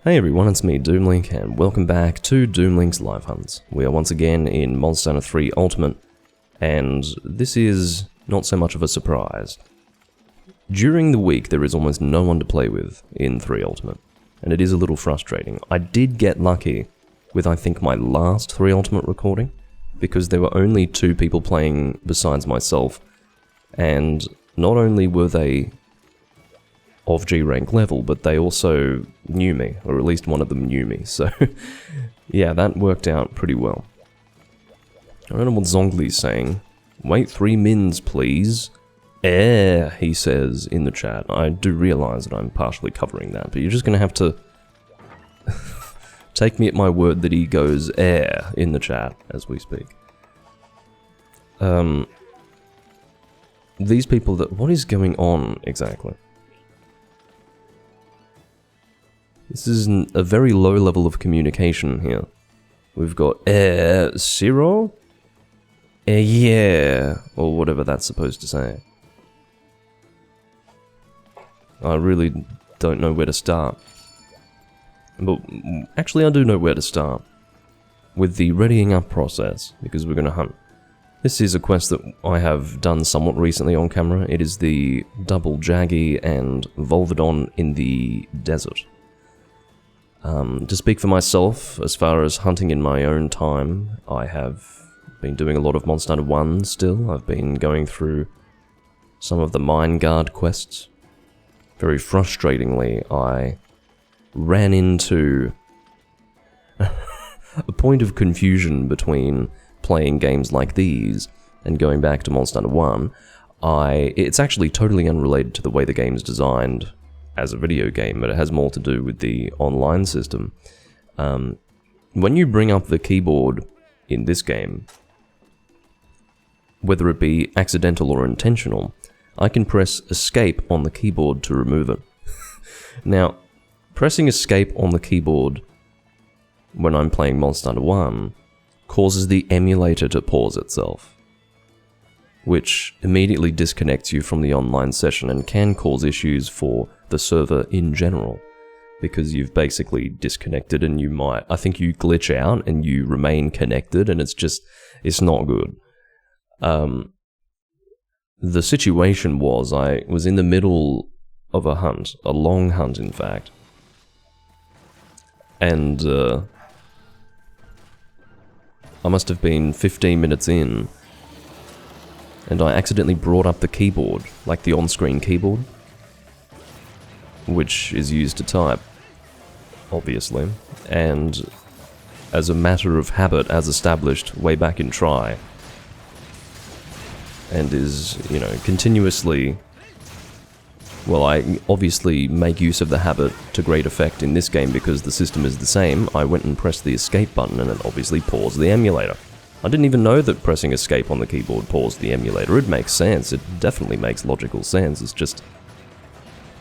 Hey everyone, it's me, Doomlink, and welcome back to Doomlink's Live Hunts. We are once again in Monster Hunter 3 Ultimate, and this is not so much of a surprise. During the week, there is almost no one to play with in 3 Ultimate, and it is a little frustrating. I did get lucky with, I think, my last 3 Ultimate recording, because there were only 2 people playing besides myself, and not only were they of G rank level, but they also knew me, or at least one of them knew me, so yeah, that worked out pretty well. I don't know what Zongli's saying. Wait 3 mins, please. He says in the chat. I do realise that I'm partially covering that, but you're just gonna have to take me at my word that he goes in the chat as we speak. These people that... what is going on exactly? This is a very low level of communication here. We've got Zero? Yeah, or whatever that's supposed to say. I really don't know where to start. But actually I do know where to start. With the readying up process, because we're gonna hunt. This is a quest that I have done somewhat recently on camera. It is the double Jaggy and Volvidon in the desert. To speak for myself, as far as hunting in my own time, I have been doing a lot of Monster Hunter 1 still. I've been going through some of the Mine Guard quests. Very frustratingly, I ran into a point of confusion between playing games like these and going back to Monster Hunter 1. It's actually totally unrelated to the way the game's designed as a video game, but it has more to do with the online system. When you bring up the keyboard in this game, whether it be accidental or intentional, I can press escape on the keyboard to remove it. Now, pressing escape on the keyboard when I'm playing Monster Hunter 1 causes the emulator to pause itself, which immediately disconnects you from the online session and can cause issues for the server in general, because you've basically disconnected and you might, I think you glitch out and you remain connected, and it's not good. The situation was, I was in the middle of a hunt, a long hunt in fact, and I must have been 15 minutes in, and I accidentally brought up the keyboard, like the on-screen keyboard, which is used to type, obviously, and as a matter of habit, as established way back in Try, and is, you know, continuously... well, I obviously make use of the habit to great effect in this game because the system is the same. I went and pressed the escape button and it obviously paused the emulator. I didn't even know that pressing escape on the keyboard paused the emulator. It makes sense. It definitely makes logical sense. It's just...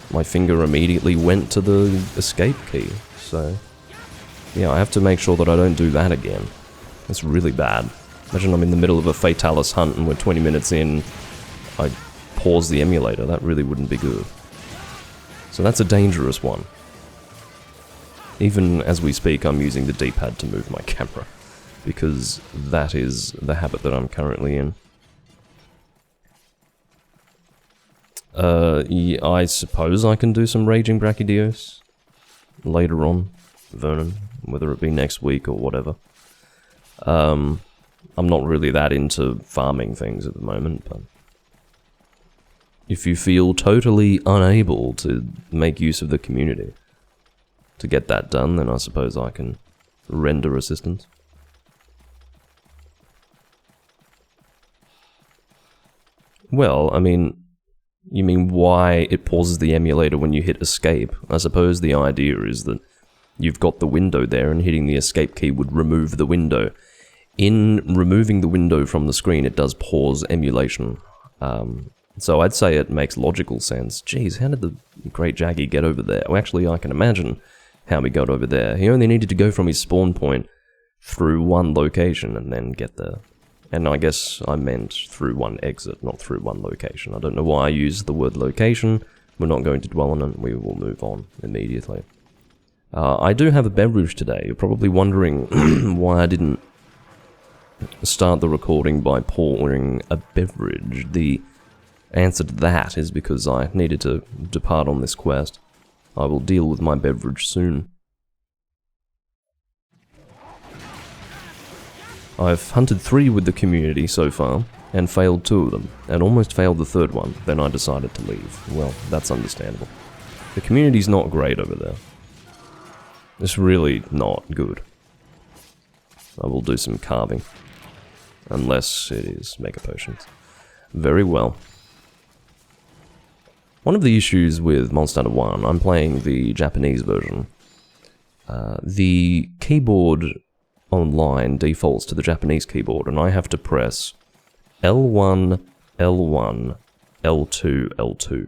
my finger immediately went to the escape key. So, yeah, I have to make sure that I don't do that again. That's really bad. Imagine I'm in the middle of a Fatalis hunt and we're 20 minutes in, I pause the emulator. That really wouldn't be good. So that's a dangerous one. Even as we speak, I'm using the D-pad to move my camera, because that is the habit that I'm currently in. Yeah, I suppose I can do some Raging Brachydios later on, Vernon, whether it be next week or whatever. I'm not really that into farming things at the moment, but if you feel totally unable to make use of the community to get that done, then I suppose I can render assistance. Well, I mean... you mean why it pauses the emulator when you hit escape? I suppose the idea is that you've got the window there and hitting the escape key would remove the window. In removing the window from the screen, it does pause emulation. So I'd say it makes logical sense. Jeez, how did the Great Jaggy get over there? Well, actually, I can imagine how he got over there. He only needed to go from his spawn point through one location and then get there. And I guess I meant through one exit, not through one location. I don't know why I used the word location. We're not going to dwell on it. We will move on immediately. I do have a beverage today. You're probably wondering why I didn't start the recording by pouring a beverage. The answer to that is because I needed to depart on this quest. I will deal with my beverage soon. I've hunted 3 with the community so far, and failed 2 of them, and almost failed the 3rd one. Then I decided to leave. Well, that's understandable. The community's not great over there. It's really not good. I will do some carving. Unless it is Mega Potions. Very well. One of the issues with Monster Hunter 1, I'm playing the Japanese version. The keyboard online defaults to the Japanese keyboard, and I have to press L1, L1, L2, L2.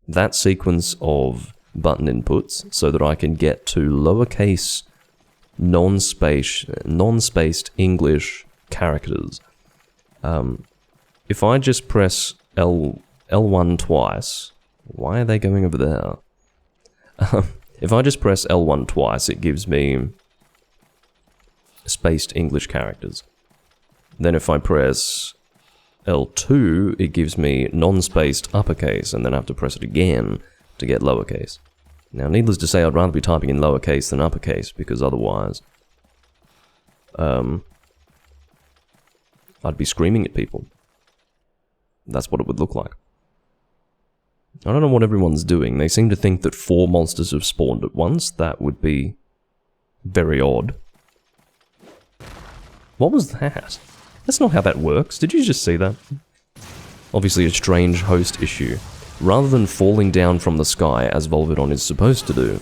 That sequence of button inputs so that I can get to lowercase, non-spaced English characters. If I just press L1 twice, why are they going over there? If I just press L1 twice, it gives me spaced English characters. Then if I press L2, it gives me non-spaced uppercase, and then I have to press it again to get lowercase. Now, needless to say, I'd rather be typing in lowercase than uppercase, because otherwise I'd be screaming at people. That's what it would look like. I don't know what everyone's doing. They seem to think that 4 monsters have spawned at once. That would be very odd. What was that? That's not how that works. Did you just see that? Obviously a strange host issue. Rather than falling down from the sky, as Volvidon is supposed to do,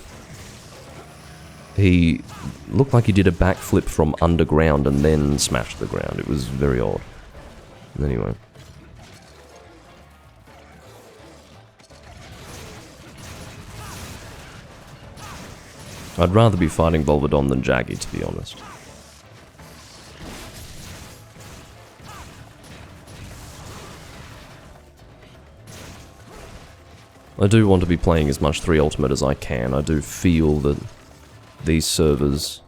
he looked like he did a backflip from underground and then smashed the ground. It was very odd. Anyway. I'd rather be fighting Volvidon than Jaggy, to be honest. I do want to be playing as much 3 Ultimate as I can. I do feel that these servers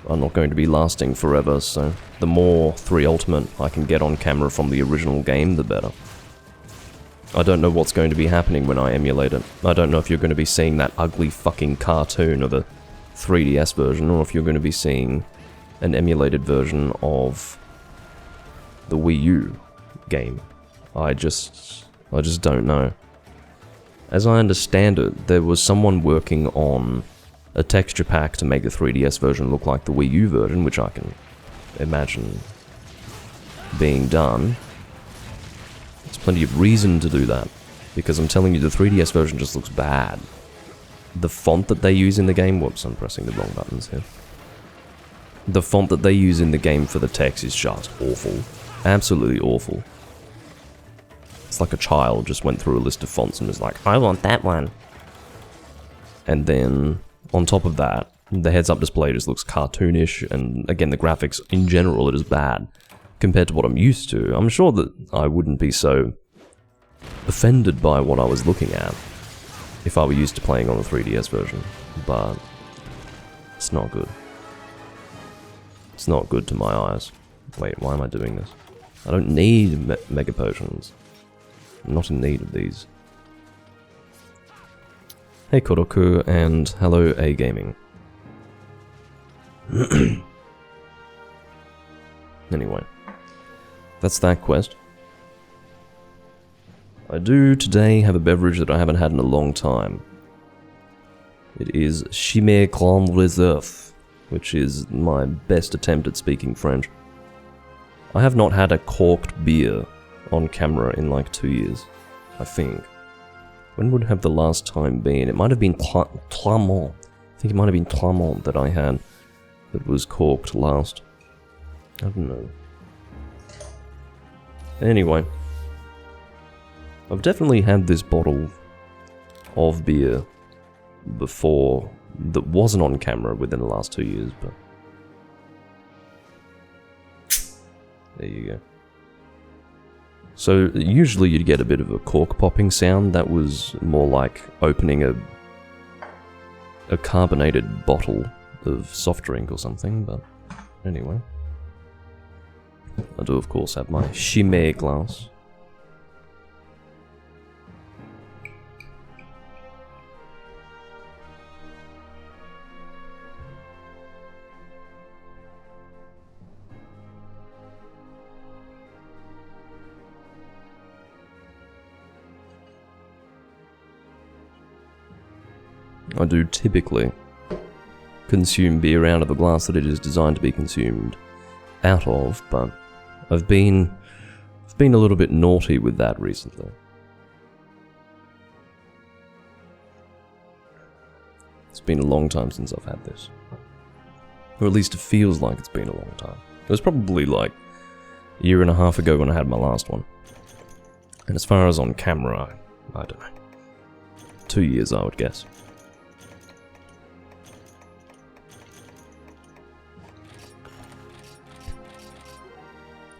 are not going to be lasting forever, so the more 3 Ultimate I can get on camera from the original game, the better. I don't know what's going to be happening when I emulate it. I don't know if you're going to be seeing that ugly fucking cartoon of a 3DS version, or if you're going to be seeing an emulated version of the Wii U game. I just don't know. As I understand it, there was someone working on a texture pack to make the 3DS version look like the Wii U version, which I can imagine being done. There's plenty of reason to do that, because I'm telling you, the 3DS version just looks bad. The font that they use in the game... Whoops, I'm pressing the wrong buttons here. The font that they use in the game for the text is just awful. Absolutely awful. It's like a child just went through a list of fonts and was like, I want that one. And then, on top of that, the heads-up display just looks cartoonish, and again, the graphics in general are just bad compared to what I'm used to. I'm sure that I wouldn't be so offended by what I was looking at if I were used to playing on the 3DS version, but it's not good. It's not good to my eyes. Wait, why am I doing this? I don't need Mega Potions. I'm not in need of these. Hey Koroku, and hello A-Gaming. Anyway, that's that quest. I do today have a beverage that I haven't had in a long time. It is Chimay Grand Reserve, which is my best attempt at speaking French. I have not had a corked beer on camera in like 2 years, I think. When would have the last time been? It might have been Clermont. I think it might have been Clermont that I had that was corked last. I don't know. Anyway, I've definitely had this bottle of beer before that wasn't on camera within the last 2 years, but there you go. So usually you'd get a bit of a cork popping sound. That was more like opening a carbonated bottle of soft drink or something, but anyway. I do, of course, have my Chimay glass. I do typically consume beer out of the glass that it is designed to be consumed out of, but I've been a little bit naughty with that recently. It's been a long time since I've had this. Or at least it feels like it's been a long time. It was probably like a year and a half ago when I had my last one. And as far as on camera, I don't know. 2 years, I would guess.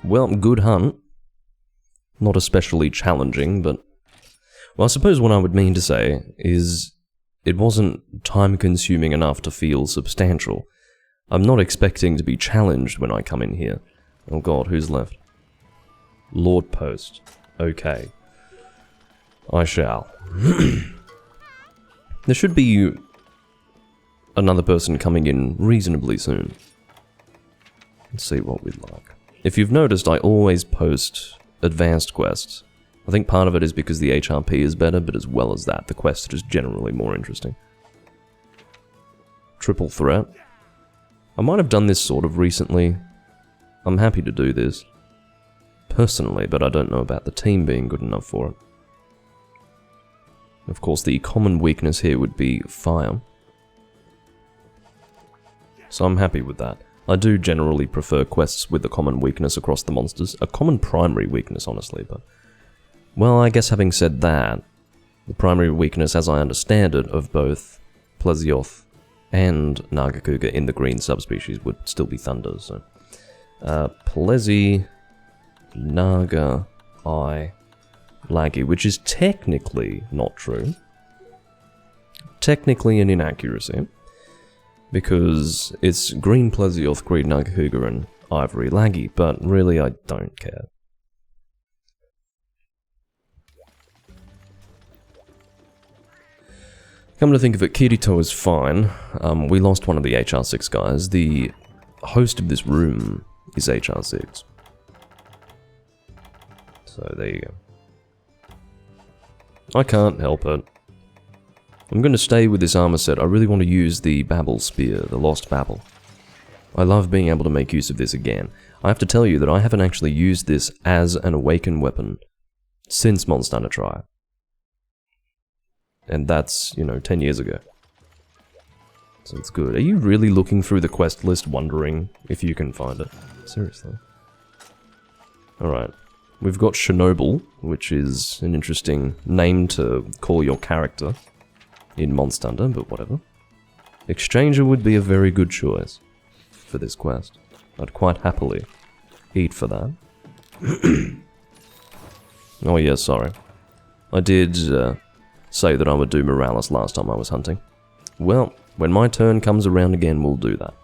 Well, good hunt. Not especially challenging, but... Well, I suppose what I would mean to say is it wasn't time-consuming enough to feel substantial. I'm not expecting to be challenged when I come in here. Oh god, who's left? Lord Post. Okay. I shall. There should be another person coming in reasonably soon. Let's see what we'd like. If you've noticed, I always post advanced quests. I think part of it is because the HRP is better, but as well as that, the quests are just generally more interesting. Triple threat. I might have done this sort of recently. I'm happy to do this. Personally, but I don't know about the team being good enough for it. Of course, the common weakness here would be fire. So I'm happy with that. I do generally prefer quests with a common weakness across the monsters. A common primary weakness, honestly, but... Well, I guess having said that, the primary weakness, as I understand it, of both Plesioth and Nagakuga in the green subspecies would still be thunder, so... Plesi... Naga... I... Laggy, which is technically not true. Technically an inaccuracy. Because it's green Plesioth, green Nagakuga, and ivory Laggy, but really I don't care. Come to think of it, Kirito is fine. We lost one of the HR6 guys. The host of this room is HR6. So there you go. I can't help it. I'm going to stay with this armor set. I really want to use the Babel Spear, the Lost Babel. I love being able to make use of this again. I have to tell you that I haven't actually used this as an awakened weapon since Monster Hunter Tri. And that's, 10 years ago. So it's good. Are you really looking through the quest list wondering if you can find it? Seriously. Alright. We've got Chernobyl, which is an interesting name to call your character in Monster Hunter, but whatever. Exchanger would be a very good choice for this quest. I'd quite happily eat for that. Oh yeah, sorry. I did say that I would do Morales last time I was hunting. Well, when my turn comes around again, we'll do that.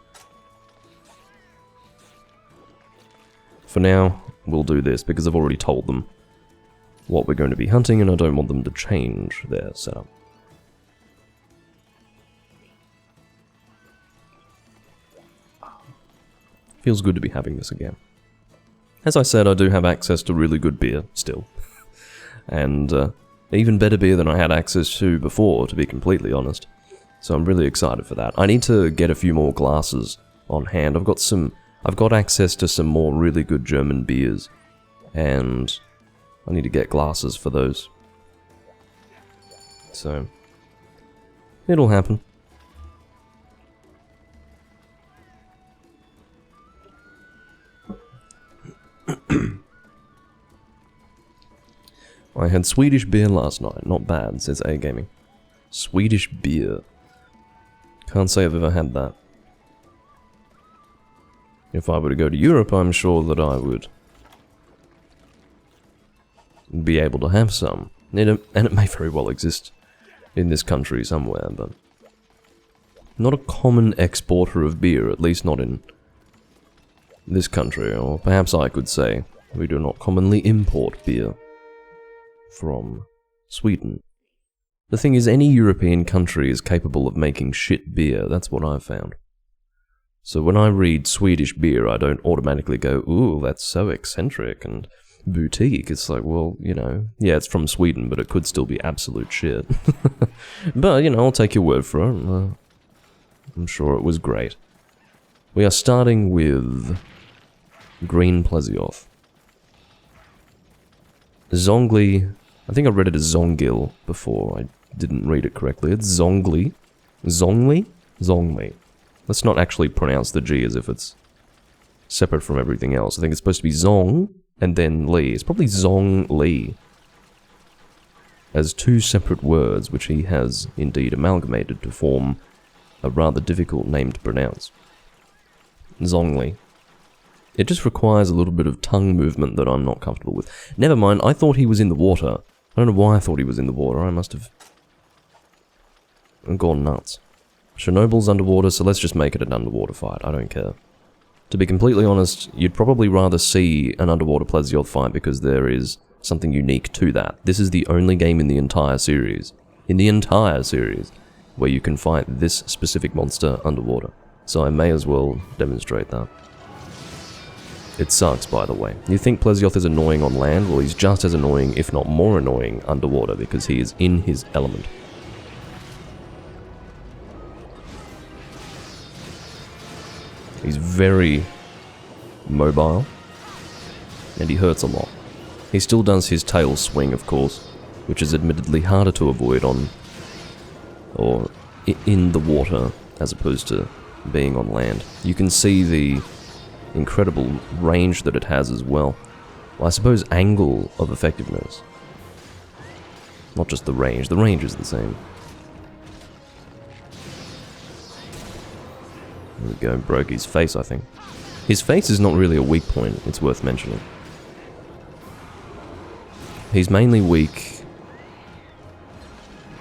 For now, we'll do this because I've already told them what we're going to be hunting and I don't want them to change their setup. Feels good to be having this again. As I said, I do have access to really good beer, still. And even better beer than I had access to before, to be completely honest. So I'm really excited for that. I need to get a few more glasses on hand. I've got access to some more really good German beers. And I need to get glasses for those. So, it'll happen. I had Swedish beer last night. Not bad, says A Gaming. Swedish beer. Can't say I've ever had that. If I were to go to Europe, I'm sure that I would be able to have some. And it may very well exist in this country somewhere, but not a common exporter of beer, at least not in this country, or perhaps I could say we do not commonly import beer from Sweden. The thing is, any European country is capable of making shit beer, that's what I've found. So when I read Swedish beer, I don't automatically go, ooh, that's so eccentric and boutique. It's like, well, you know, yeah, it's from Sweden, but it could still be absolute shit. But, you know, I'll take your word for it. I'm sure it was great. We are starting with Green Plesioth. Zongli, I think I read it as Zongil before, I didn't read it correctly. It's Zongli. Zongli? Zongli. Let's not actually pronounce the G as if it's separate from everything else. I think it's supposed to be Zong and then Li. It's probably Zong Li, as two separate words which he has indeed amalgamated to form a rather difficult name to pronounce. Zongli. It just requires a little bit of tongue movement that I'm not comfortable with. Never mind, I thought he was in the water. I don't know why I thought he was in the water. I must have gone nuts. Chernobyl's underwater, so let's just make it an underwater fight. I don't care. To be completely honest, you'd probably rather see an underwater Plesioth fight because there is something unique to that. This is the only game in the entire series, where you can fight this specific monster underwater. So I may as well demonstrate that. It sucks, by the way. You think Plesioth is annoying on land? Well, he's just as annoying, if not more annoying, underwater because he is in his element. He's very mobile, and he hurts a lot. He still does his tail swing, of course, which is admittedly harder to avoid on, or in the water, as opposed to being on land. You can see the incredible range that it has as well. Well, I suppose angle of effectiveness. Not just the range is the same. There we go, broke his face, I think. His face is not really a weak point, it's worth mentioning. He's mainly weak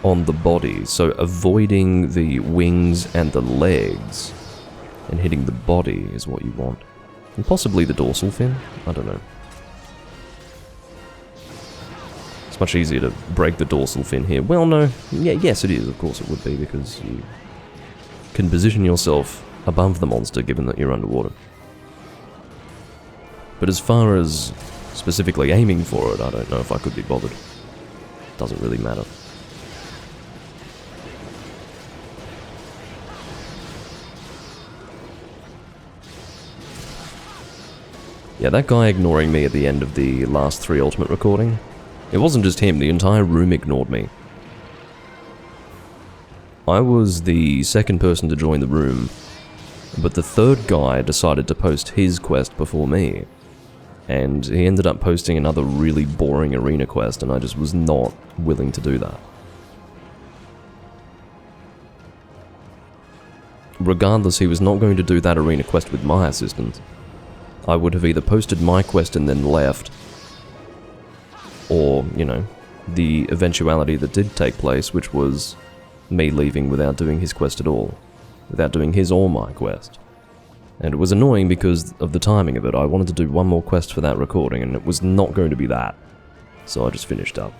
on the body, so avoiding the wings and the legs and hitting the body is what you want. And possibly the dorsal fin? I don't know. It's much easier to break the dorsal fin here. Well, no. Yeah, yes it is, of course it would be, because you can position yourself above the monster given that you're underwater. But as far as specifically aiming for it, I don't know if I could be bothered. Doesn't really matter. Yeah, that guy ignoring me at the end of the last 3 Ultimate recording, it wasn't just him, the entire room ignored me. I was the second person to join the room, but the third guy decided to post his quest before me, and he ended up posting another really boring arena quest, and I just was not willing to do that. Regardless, he was not going to do that arena quest with my assistance. I would have either posted my quest and then left, or, you know, the eventuality that did take place, which was me leaving without doing his quest at all. Without doing his or my quest. And it was annoying because of the timing of it. I wanted to do one more quest for that recording, and it was not going to be that. So I just finished up.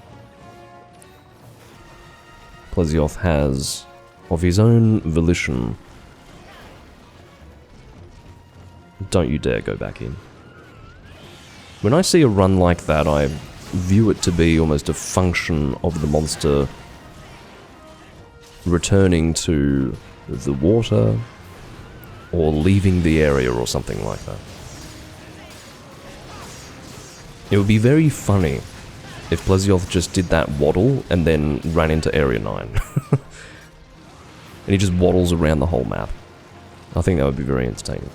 Plesioth has, of his own volition... Don't you dare go back in. When I see a run like that, I view it to be almost a function of the monster returning to the water, or leaving the area or something like that. It would be very funny if Plesioth just did that waddle and then ran into Area 9. And he just waddles around the whole map. I think that would be very entertaining.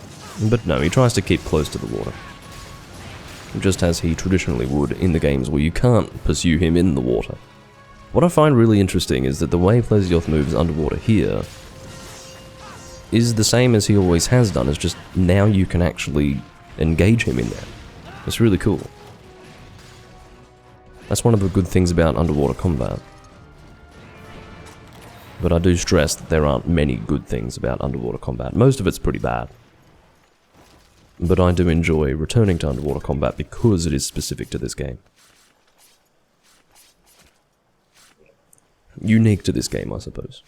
But no, he tries to keep close to the water. Just as he traditionally would in the games where you can't pursue him in the water. What I find really interesting is that the way Plesioth moves underwater here is the same as he always has done, it's just now you can actually engage him in there. It's really cool. That's one of the good things about underwater combat. But I do stress that there aren't many good things about underwater combat. Most of it's pretty bad. But I do enjoy returning to underwater combat because it is specific to this game. Unique to this game, I suppose.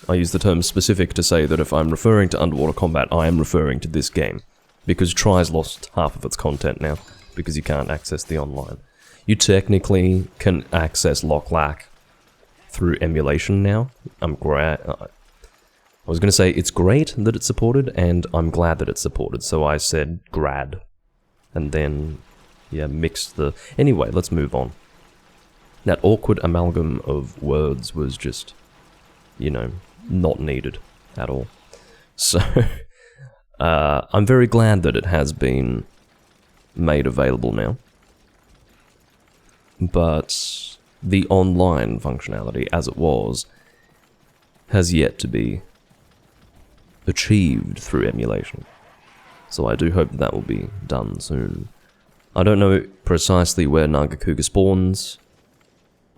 I use the term specific to say that if I'm referring to underwater combat, I am referring to this game. Because Try's lost half of its content now, because you can't access the online. You technically can access Lock-Lack through emulation now. I'm glad. I was going to say it's great that it's supported, and I'm glad that it's supported. So I said grad, and then yeah, mixed the. Anyway, let's move on. That awkward amalgam of words was just, you know, not needed at all. So I'm very glad that it has been made available now. But the online functionality, as it was, has yet to be achieved through emulation. So I do hope that will be done soon. I don't know precisely where Nagakuga spawns.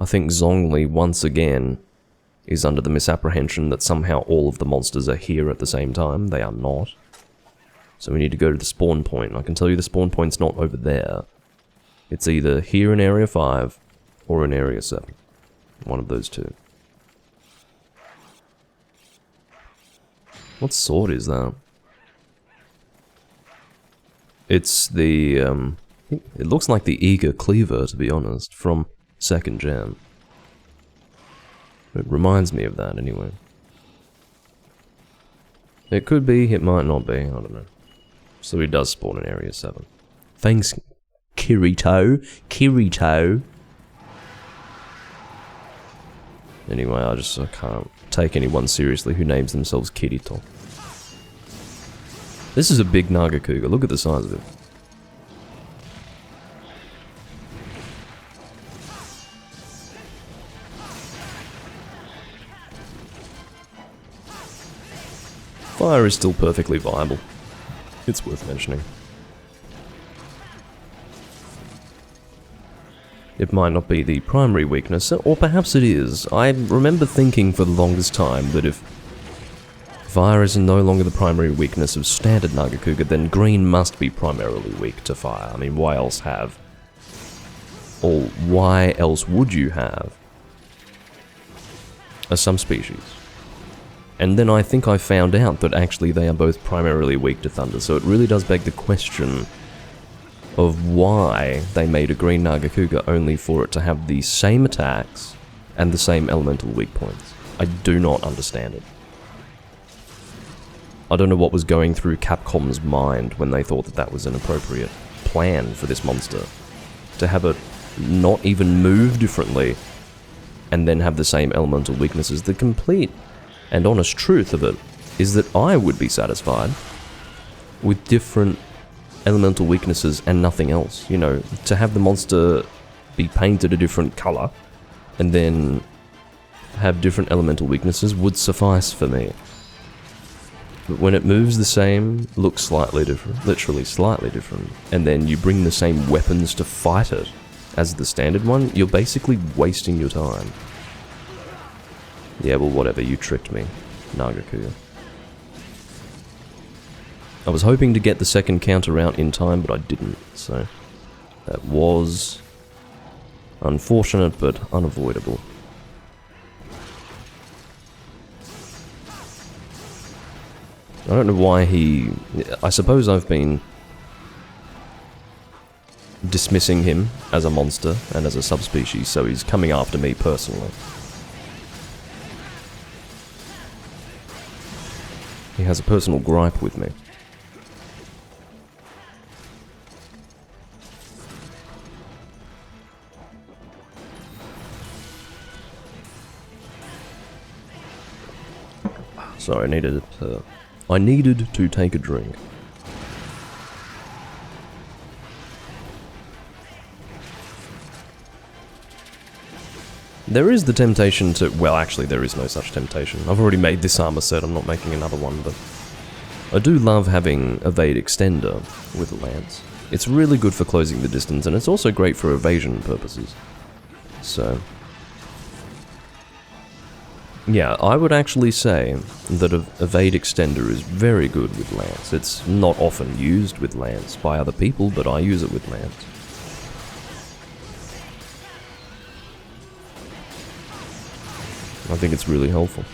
I think Zhongli, once again, is under the misapprehension that somehow all of the monsters are here at the same time. They are not. So we need to go to the spawn point. I can tell you the spawn point's not over there. It's either here in Area 5 or in Area 7. One of those two. What sword is that? It's the, it looks like the Eager Cleaver, to be honest, from 2nd Gen. It reminds me of that, anyway. It could be, it might not be, I don't know. So he does spawn in Area 7. Thanks, Kirito. Kirito. Anyway, I can't take anyone seriously who names themselves Kirito. This is a big Nagakuga, look at the size of it. Fire is still perfectly viable. It's worth mentioning. It might not be the primary weakness, or perhaps it is. I remember thinking for the longest time that if fire is no longer the primary weakness of standard Nagakuga, then green must be primarily weak to fire. I mean, why else have? Or why else would you have a subspecies? And then I think I found out that actually they are both primarily weak to thunder, so it really does beg the question of why they made a green Nagakuga only for it to have the same attacks and the same elemental weak points. I do not understand it. I don't know what was going through Capcom's mind when they thought that that was an appropriate plan for this monster. To have it not even move differently and then have the same elemental weaknesses. The complete and honest truth of it is that I would be satisfied with different elemental weaknesses and nothing else. You know, to have the monster be painted a different color and then have different elemental weaknesses would suffice for me. But when it moves the same, looks slightly different, literally slightly different, and then you bring the same weapons to fight it as the standard one, you're basically wasting your time. Yeah, well, whatever, you tricked me, Nagakuga. I was hoping to get the second counter out in time, but I didn't, so that was unfortunate but unavoidable. I don't know why I suppose I've been dismissing him as a monster and as a subspecies, so he's coming after me personally. He has a personal gripe with me. Sorry, I needed to take a drink. There is the temptation to... Well, actually, there is no such temptation. I've already made this armor set, I'm not making another one, but... I do love having Evade Extender with a lance. It's really good for closing the distance, and it's also great for evasion purposes. So... Yeah, I would actually say that Evade Extender is very good with Lance. It's not often used with Lance by other people, but I use it with Lance. I think it's really helpful.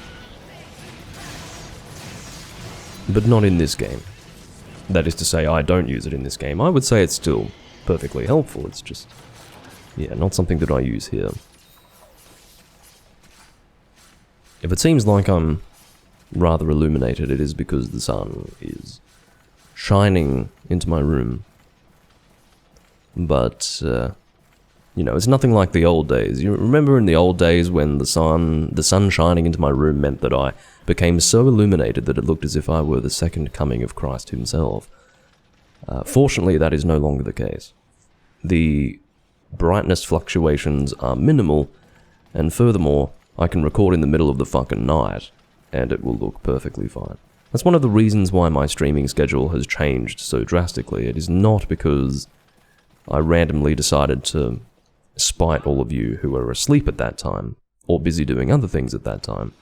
But not in this game. That is to say, I don't use it in this game. I would say it's still perfectly helpful, it's just... yeah, not something that I use here. If it seems like I'm rather illuminated, it is because the sun is shining into my room. But, you know, it's nothing like the old days. You remember in the old days when the sun shining into my room meant that I became so illuminated that it looked as if I were the second coming of Christ himself. Fortunately, that is no longer the case. The brightness fluctuations are minimal, and furthermore, I can record in the middle of the fucking night, and it will look perfectly fine. That's one of the reasons why my streaming schedule has changed so drastically. It is not because I randomly decided to spite all of you who were asleep at that time, or busy doing other things at that time.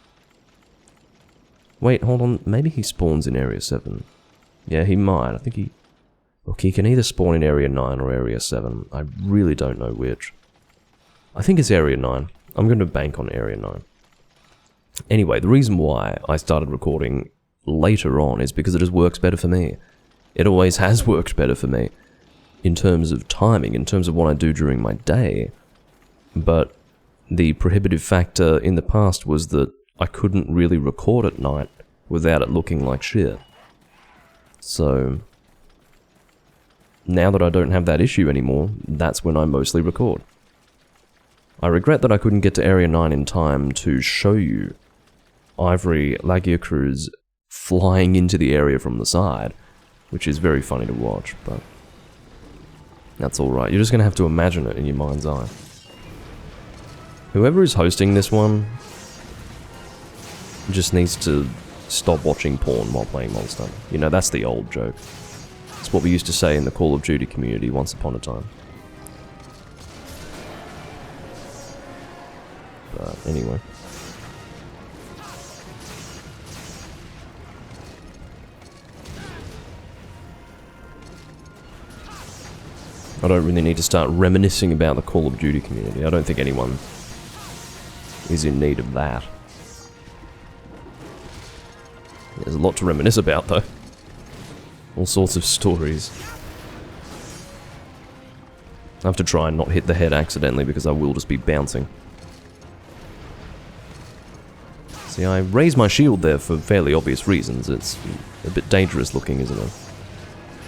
Wait, hold on, maybe he spawns in Area 7. Yeah, he might, I think he... look, he can either spawn in Area 9 or Area 7. I really don't know which. I think it's Area 9. I'm going to bank on Area 9. Anyway, the reason why I started recording later on is because it just works better for me. It always has worked better for me. In terms of timing, in terms of what I do during my day. But the prohibitive factor in the past was that I couldn't really record at night without it looking like shit. So... now that I don't have that issue anymore, that's when I mostly record. I regret that I couldn't get to Area 9 in time to show you Ivory Lagia Cruz flying into the area from the side, which is very funny to watch, but that's alright. You're just going to have to imagine it in your mind's eye. Whoever is hosting this one just needs to stop watching porn while playing Monster. You know, that's the old joke. It's what we used to say in the Call of Duty community once upon a time. But anyway. I don't really need to start reminiscing about the Call of Duty community. I don't think anyone is in need of that. There's a lot to reminisce about, though. All sorts of stories. I have to try and not hit the head accidentally because I will just be bouncing. See, I raised my shield there for fairly obvious reasons. It's a bit dangerous looking, isn't it?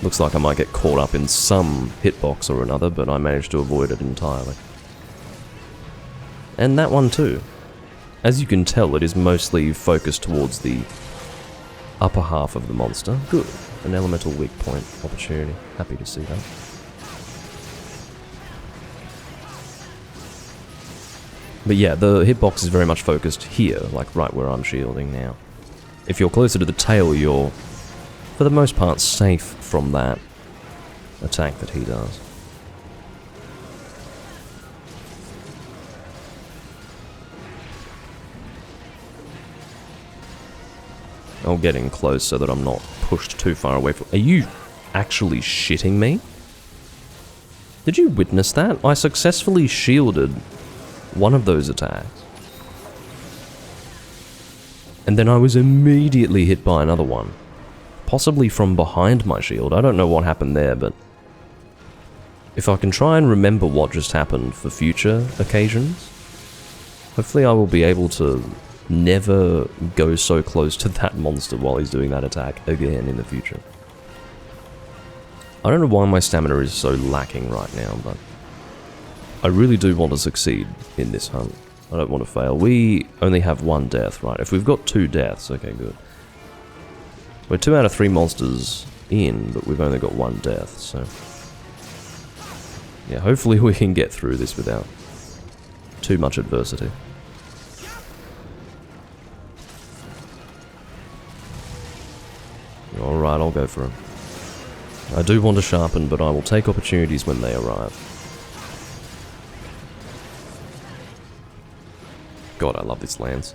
Looks like I might get caught up in some hitbox or another, but I managed to avoid it entirely. And that one too. As you can tell, it is mostly focused towards the upper half of the monster. Good. An elemental weak point opportunity. Happy to see that. But yeah, the hitbox is very much focused here, like right where I'm shielding now. If you're closer to the tail, you're, for the most part, safe from that attack that he does. I'll get in close so that I'm not pushed too far away from... Are you actually shitting me? Did you witness that? I successfully shielded one of those attacks. And then I was immediately hit by another one. Possibly from behind my shield. I don't know what happened there, but... if I can try and remember what just happened for future occasions, hopefully I will be able to never go so close to that monster while he's doing that attack again in the future. I don't know why my stamina is so lacking right now, but I really do want to succeed in this hunt. I don't want to fail. We only have one death, right? If we've got 2 deaths, okay, good. We're 2 out of 3 monsters in, but we've only got 1 death, so... yeah, hopefully we can get through this without too much adversity. Alright, I'll go for him. I do want to sharpen, but I will take opportunities when they arrive. God, I love this lance.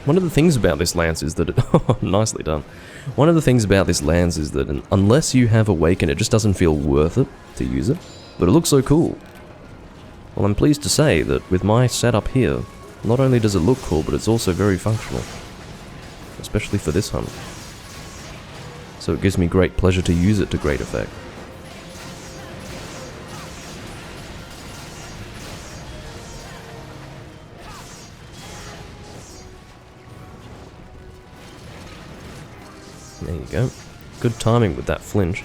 One of the things about this lance is that it... Oh, nicely done. One of the things about this lance is that unless you have Awaken, it just doesn't feel worth it to use it. But it looks so cool. Well, I'm pleased to say that with my setup here, not only does it look cool, but it's also very functional. Especially for this hunt. So it gives me great pleasure to use it to great effect. There you go. Good timing with that flinch.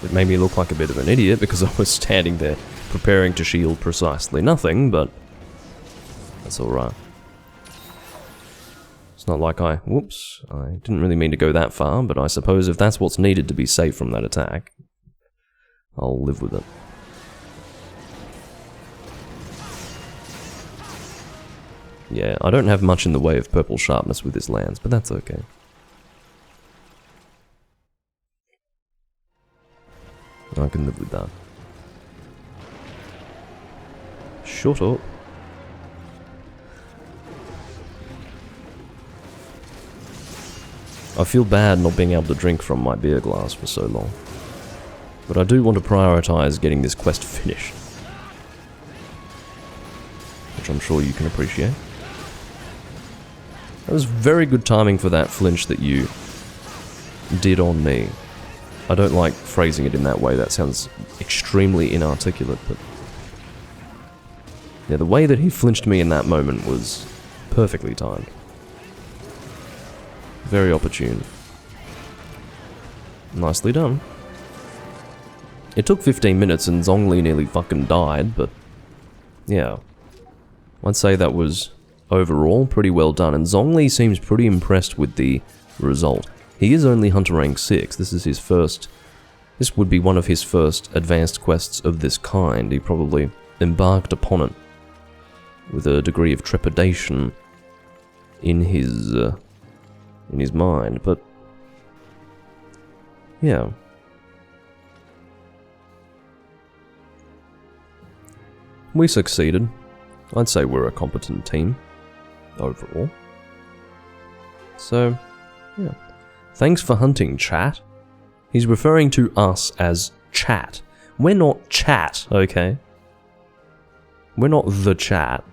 It made me look like a bit of an idiot because I was standing there preparing to shield precisely nothing, but that's alright. It's not like whoops, I didn't really mean to go that far, but I suppose if that's what's needed to be safe from that attack, I'll live with it. Yeah, I don't have much in the way of purple sharpness with this lance, but that's okay. I can live with that. Shut up. I feel bad not being able to drink from my beer glass for so long. But I do want to prioritize getting this quest finished. Which I'm sure you can appreciate. That was very good timing for that flinch that you did on me. I don't like phrasing it in that way, that sounds extremely inarticulate, but... yeah, the way that he flinched me in that moment was perfectly timed. Very opportune. Nicely done. It took 15 minutes and Zhongli nearly fucking died, but... yeah. I'd say that was, overall, pretty well done, and Zhongli seems pretty impressed with the result. He is only Hunter rank 6, this is his first... this would be one of his first advanced quests of this kind. He probably embarked upon it with a degree of trepidation in his mind, but... yeah. We succeeded. I'd say we're a competent team, overall. So, yeah. Thanks for hunting, chat. He's referring to us as chat. We're not chat, okay? We're not the chat.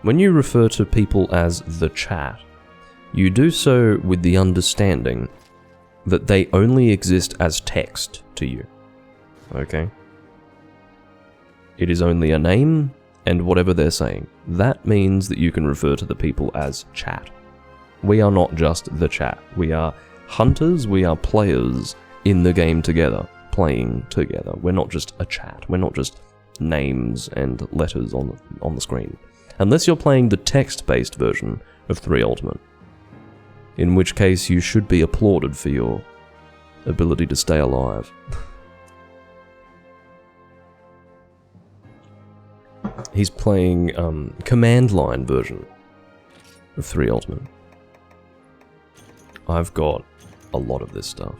When you refer to people as the chat, you do so with the understanding that they only exist as text to you, okay? It is only a name and whatever they're saying. That means that you can refer to the people as chat. We are not just the chat. We are hunters, we are players in the game together, playing together. We're not just a chat. We're not just names and letters on the screen. Unless you're playing the text-based version of 3 Ultimate. In which case you should be applauded for your ability to stay alive. He's playing command line version of 3 Ultimate. I've got a lot of this stuff.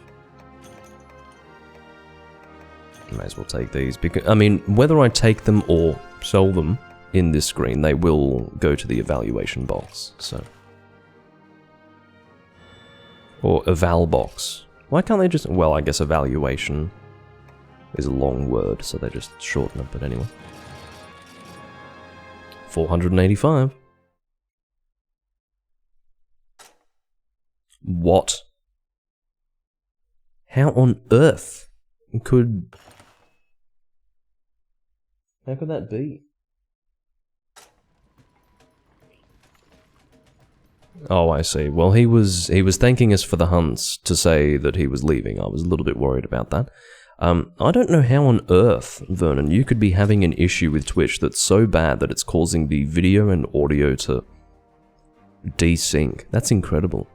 May as well take these, because, I mean, whether I take them or sell them in this screen, they will go to the evaluation box, so. Or eval box. Why can't they just, well, I guess evaluation is a long word, so they just shorten it, but anyway. 485. What? How on earth could... how could that be? Oh, I see. Well, he was thanking us for the hunts to say that he was leaving. I was a little bit worried about that. I don't know how on earth, Vernon, you could be having an issue with Twitch that's so bad that it's causing the video and audio to desync. That's incredible.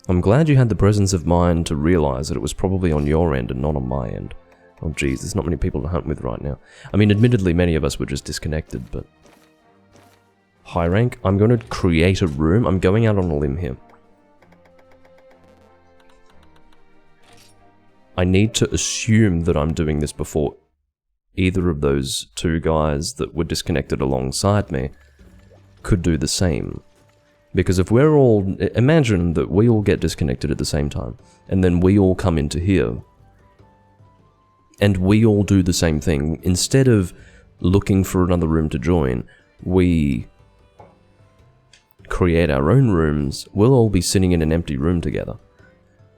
I'm glad you had the presence of mind to realise that it was probably on your end and not on my end. Oh geez, there's not many people to hunt with right now. I mean, admittedly, many of us were just disconnected, but... high rank, I'm going to create a room. I'm going out on a limb here. I need to assume that I'm doing this before either of those two guys that were disconnected alongside me could do the same. Because if we're all... Imagine that we all get disconnected at the same time, and then we all come into here, and we all do the same thing. Instead of looking for another room to join, we create our own rooms. We'll all be sitting in an empty room together.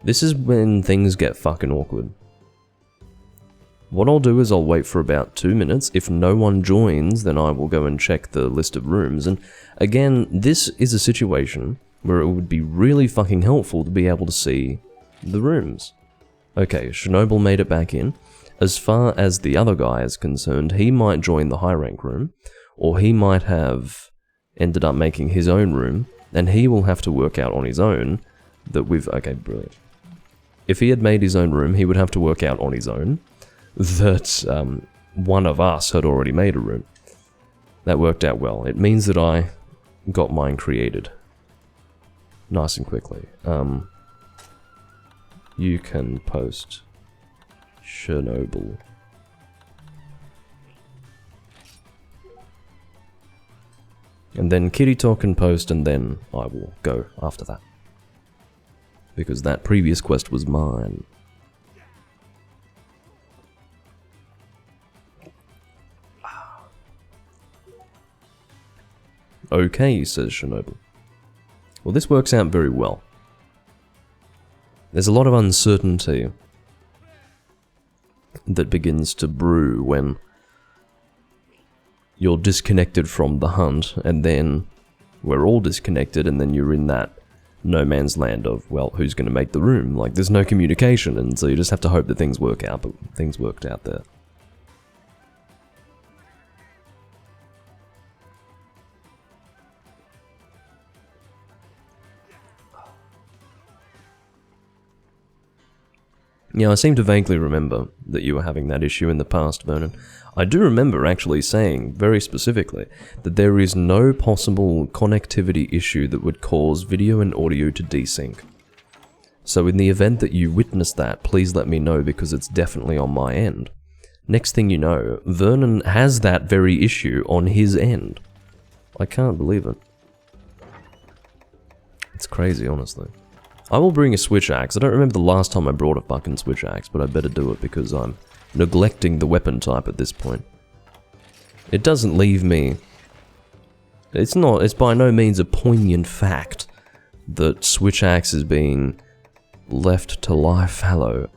This is when things get fucking awkward. What I'll do is I'll wait for about 2 minutes. If no one joins, then I will go and check the list of rooms. And again, this is a situation where it would be really fucking helpful to be able to see the rooms. Okay, Chernobyl made it back in. As far as the other guy is concerned, he might join the high rank room, or he might have ended up making his own room, and he will have to work out on his own that we've... Okay, brilliant. If he had made his own room, he would have to work out on his own that one of us had already made a room. That worked out well. It means that I got mine created nice and quickly. You can post Chernobyl. And then Kitty Talk can post, and then I will go after that. Because that previous quest was mine. Okay, says Chernobyl. Well, this works out very well. There's a lot of uncertainty that begins to brew when you're disconnected from the hunt, and then we're all disconnected, and then you're in that no man's land of, well, who's going to make the room? Like, there's no communication, and so you just have to hope that things work out, but things worked out there. Yeah, I seem to vaguely remember that you were having that issue in the past, Vernon. I do remember actually saying, very specifically, that there is no possible connectivity issue that would cause video and audio to desync. So in the event that you witness that, please let me know, because it's definitely on my end. Next thing you know, Vernon has that very issue on his end. I can't believe it. It's crazy, honestly. I will bring a switch axe. I don't remember the last time I brought a fucking switch axe, but I better do it because I'm neglecting the weapon type at this point. It doesn't leave me... It's by no means a poignant fact that switch axe is being left to lie fallow.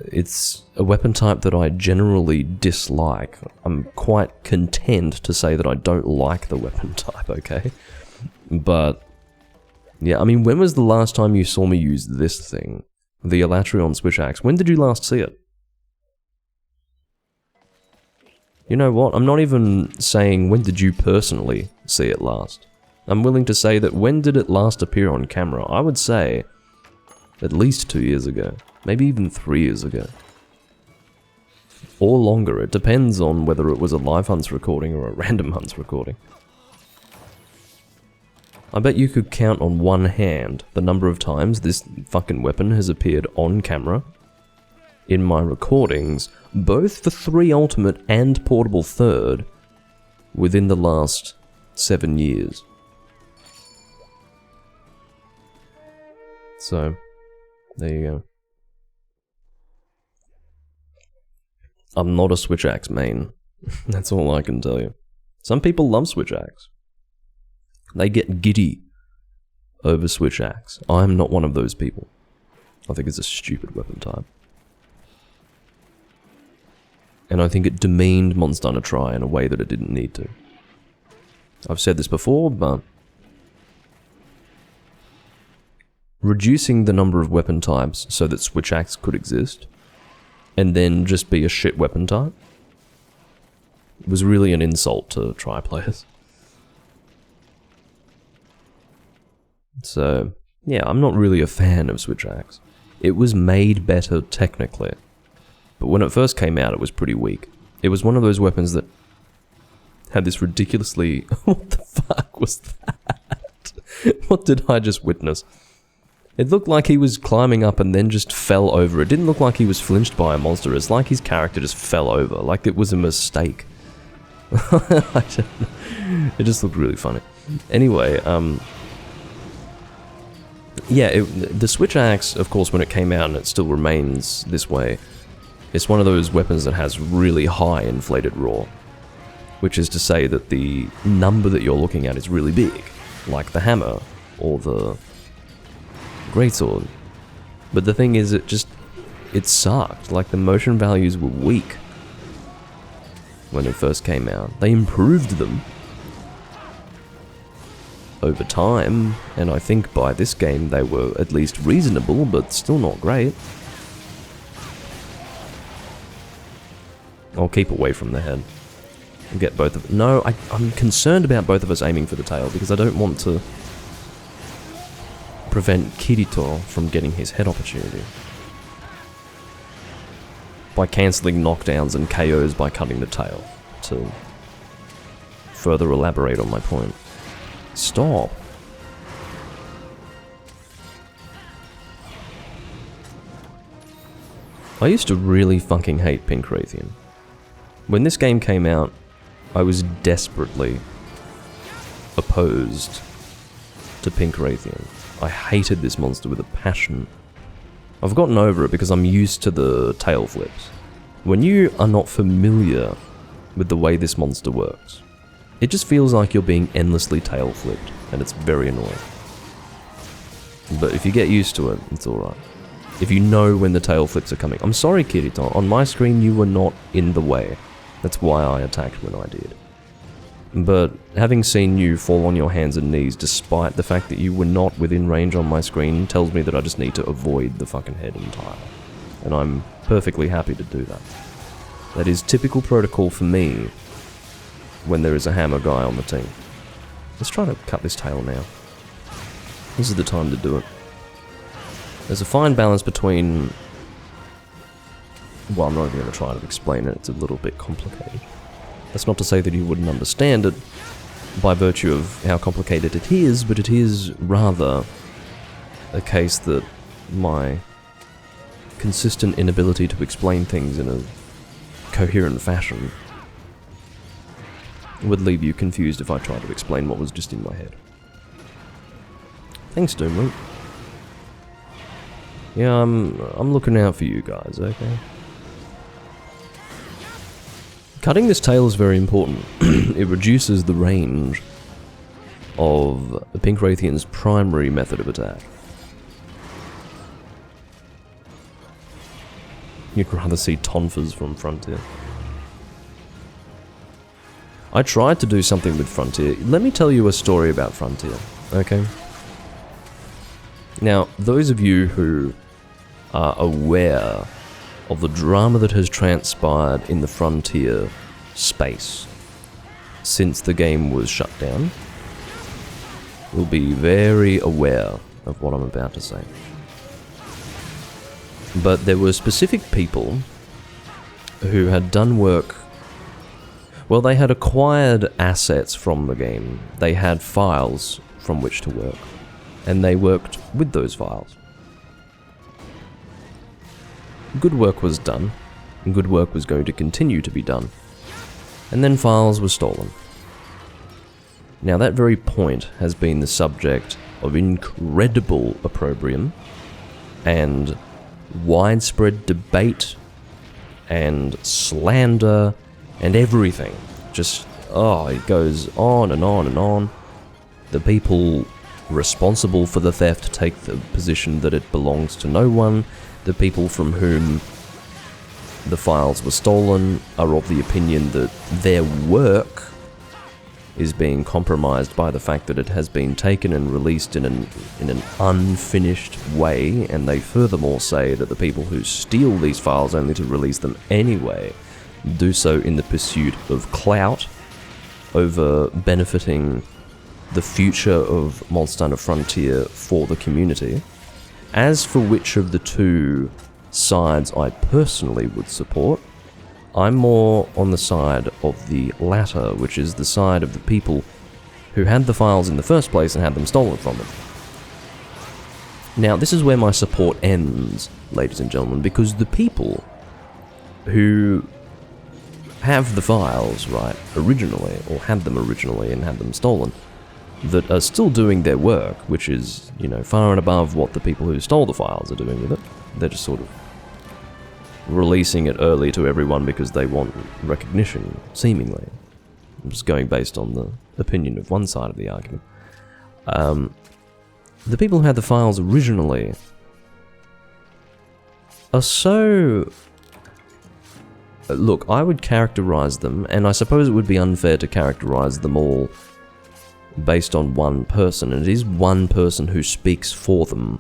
It's a weapon type that I generally dislike. I'm quite content to say that I don't like the weapon type, okay? But... yeah, I mean, when was the last time you saw me use this thing? The Elatrion Switch Axe. When did you last see it? You know what? I'm not even saying when did you personally see it last. I'm willing to say that when did it last appear on camera? I would say at least 2 years ago. Maybe even 3 years ago. Or longer. It depends on whether it was a live hunts recording or a random hunts recording. I bet you could count on one hand the number of times this fucking weapon has appeared on camera in my recordings, both for 3 Ultimate and Portable Third, within the last 7 years. So, there you go. I'm not a Switch Axe main. That's all I can tell you. Some people love Switch Axe. They get giddy over Switch Axe. I'm not one of those people. I think it's a stupid weapon type. And I think it demeaned Monster Hunter Tri in a way that it didn't need to. I've said this before, but... reducing the number of weapon types so that Switch Axe could exist, and then just be a shit weapon type, was really an insult to Tri players. So, yeah, I'm not really a fan of Switch Axe. It was made better technically, but when it first came out it was pretty weak. It was one of those weapons that had this ridiculously... what the fuck was that? What did I just witness? It looked like he was climbing up and then just fell over. It didn't look like he was flinched by a monster. It's like his character just fell over, like it was a mistake. It just looked really funny. Anyway, yeah, the Switch Axe, of course, when it came out, and it still remains this way, it's one of those weapons that has really high inflated roar, which is to say that the number that you're looking at is really big, like the hammer or the greatsword. But the thing is, it sucked. Like, the motion values were weak when it first came out. They improved them over time, and I think by this game they were at least reasonable, but still not great. I'll keep away from the head. And get both of... No, I'm concerned about both of us aiming for the tail, because I don't want to prevent Kirito from getting his head opportunity by cancelling knockdowns and KOs by cutting the tail, to further elaborate on my point. Stop. I used to really fucking hate Pink Raytheon. When this game came out, I was desperately opposed to Pink Raytheon. I hated this monster with a passion. I've gotten over it because I'm used to the tail flips. When you are not familiar with the way this monster works, it just feels like you're being endlessly tail flipped, and it's very annoying. But if you get used to it, it's alright. If you know when the tail flips are coming. I'm sorry, Kirito, on my screen you were not in the way. That's why I attacked when I did. But having seen you fall on your hands and knees despite the fact that you were not within range on my screen tells me that I just need to avoid the fucking head entirely. And I'm perfectly happy to do that. That is typical protocol for me when there is a hammer guy on the team. Let's try to cut this tail now. This is the time to do it. There's a fine balance between... Well, I'm not even going to try to explain it, it's a little bit complicated. That's not to say that you wouldn't understand it by virtue of how complicated it is, but it is rather a case that my consistent inability to explain things in a coherent fashion would leave you confused if I tried to explain what was just in my head. Thanks, Doomlink. Yeah, I'm looking out for you guys, okay? Cutting this tail is very important. It reduces the range of Pink Raytheon's primary method of attack. You'd rather see tonfas from Frontier. I tried to do something with Frontier. Let me tell you a story about Frontier, okay? Now, those of you who are aware of the drama that has transpired in the Frontier space since the game was shut down will be very aware of what I'm about to say. But there were specific people who had done work. Well, they had acquired assets from the game. They had files from which to work, and they worked with those files. Good work was done, and good work was going to continue to be done. And then files were stolen. Now that very point has been the subject of incredible opprobrium and widespread debate and slander and everything. Just, oh, it goes on and on and on. The people responsible for the theft take the position that it belongs to no one. The people from whom the files were stolen are of the opinion that their work is being compromised by the fact that it has been taken and released in an unfinished way, and they furthermore say that the people who steal these files only to release them anyway do so in the pursuit of clout over benefiting the future of Monster Hunter Frontier for the community. As for which of the two sides I personally would support, I'm more on the side of the latter, which is the side of the people who had the files in the first place and had them stolen from them. Now, this is where my support ends, ladies and gentlemen, because the people who have the files, right, originally, or had them originally and had them stolen, that are still doing their work, which is, you know, far and above what the people who stole the files are doing with it. They're just sort of releasing it early to everyone because they want recognition, seemingly. I'm just going based on the opinion of one side of the argument. The people who had the files originally are so... Look, I would characterize them, and I suppose it would be unfair to characterize them all based on one person, and it is one person who speaks for them.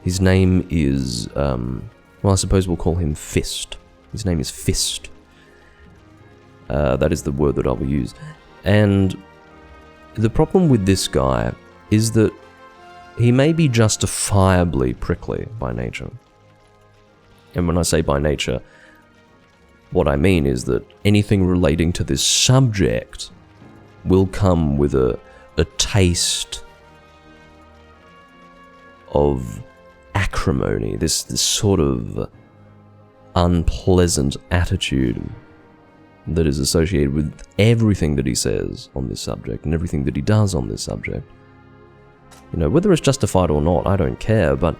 His name is, well, I suppose we'll call him Fist. His name is Fist. That is the word that I will use. And the problem with this guy is that he may be justifiably prickly by nature. And when I say by nature, what I mean is that anything relating to this subject will come with a taste of acrimony, this sort of unpleasant attitude that is associated with everything that he says on this subject and everything that he does on this subject. You know, whether it's justified or not, I don't care, but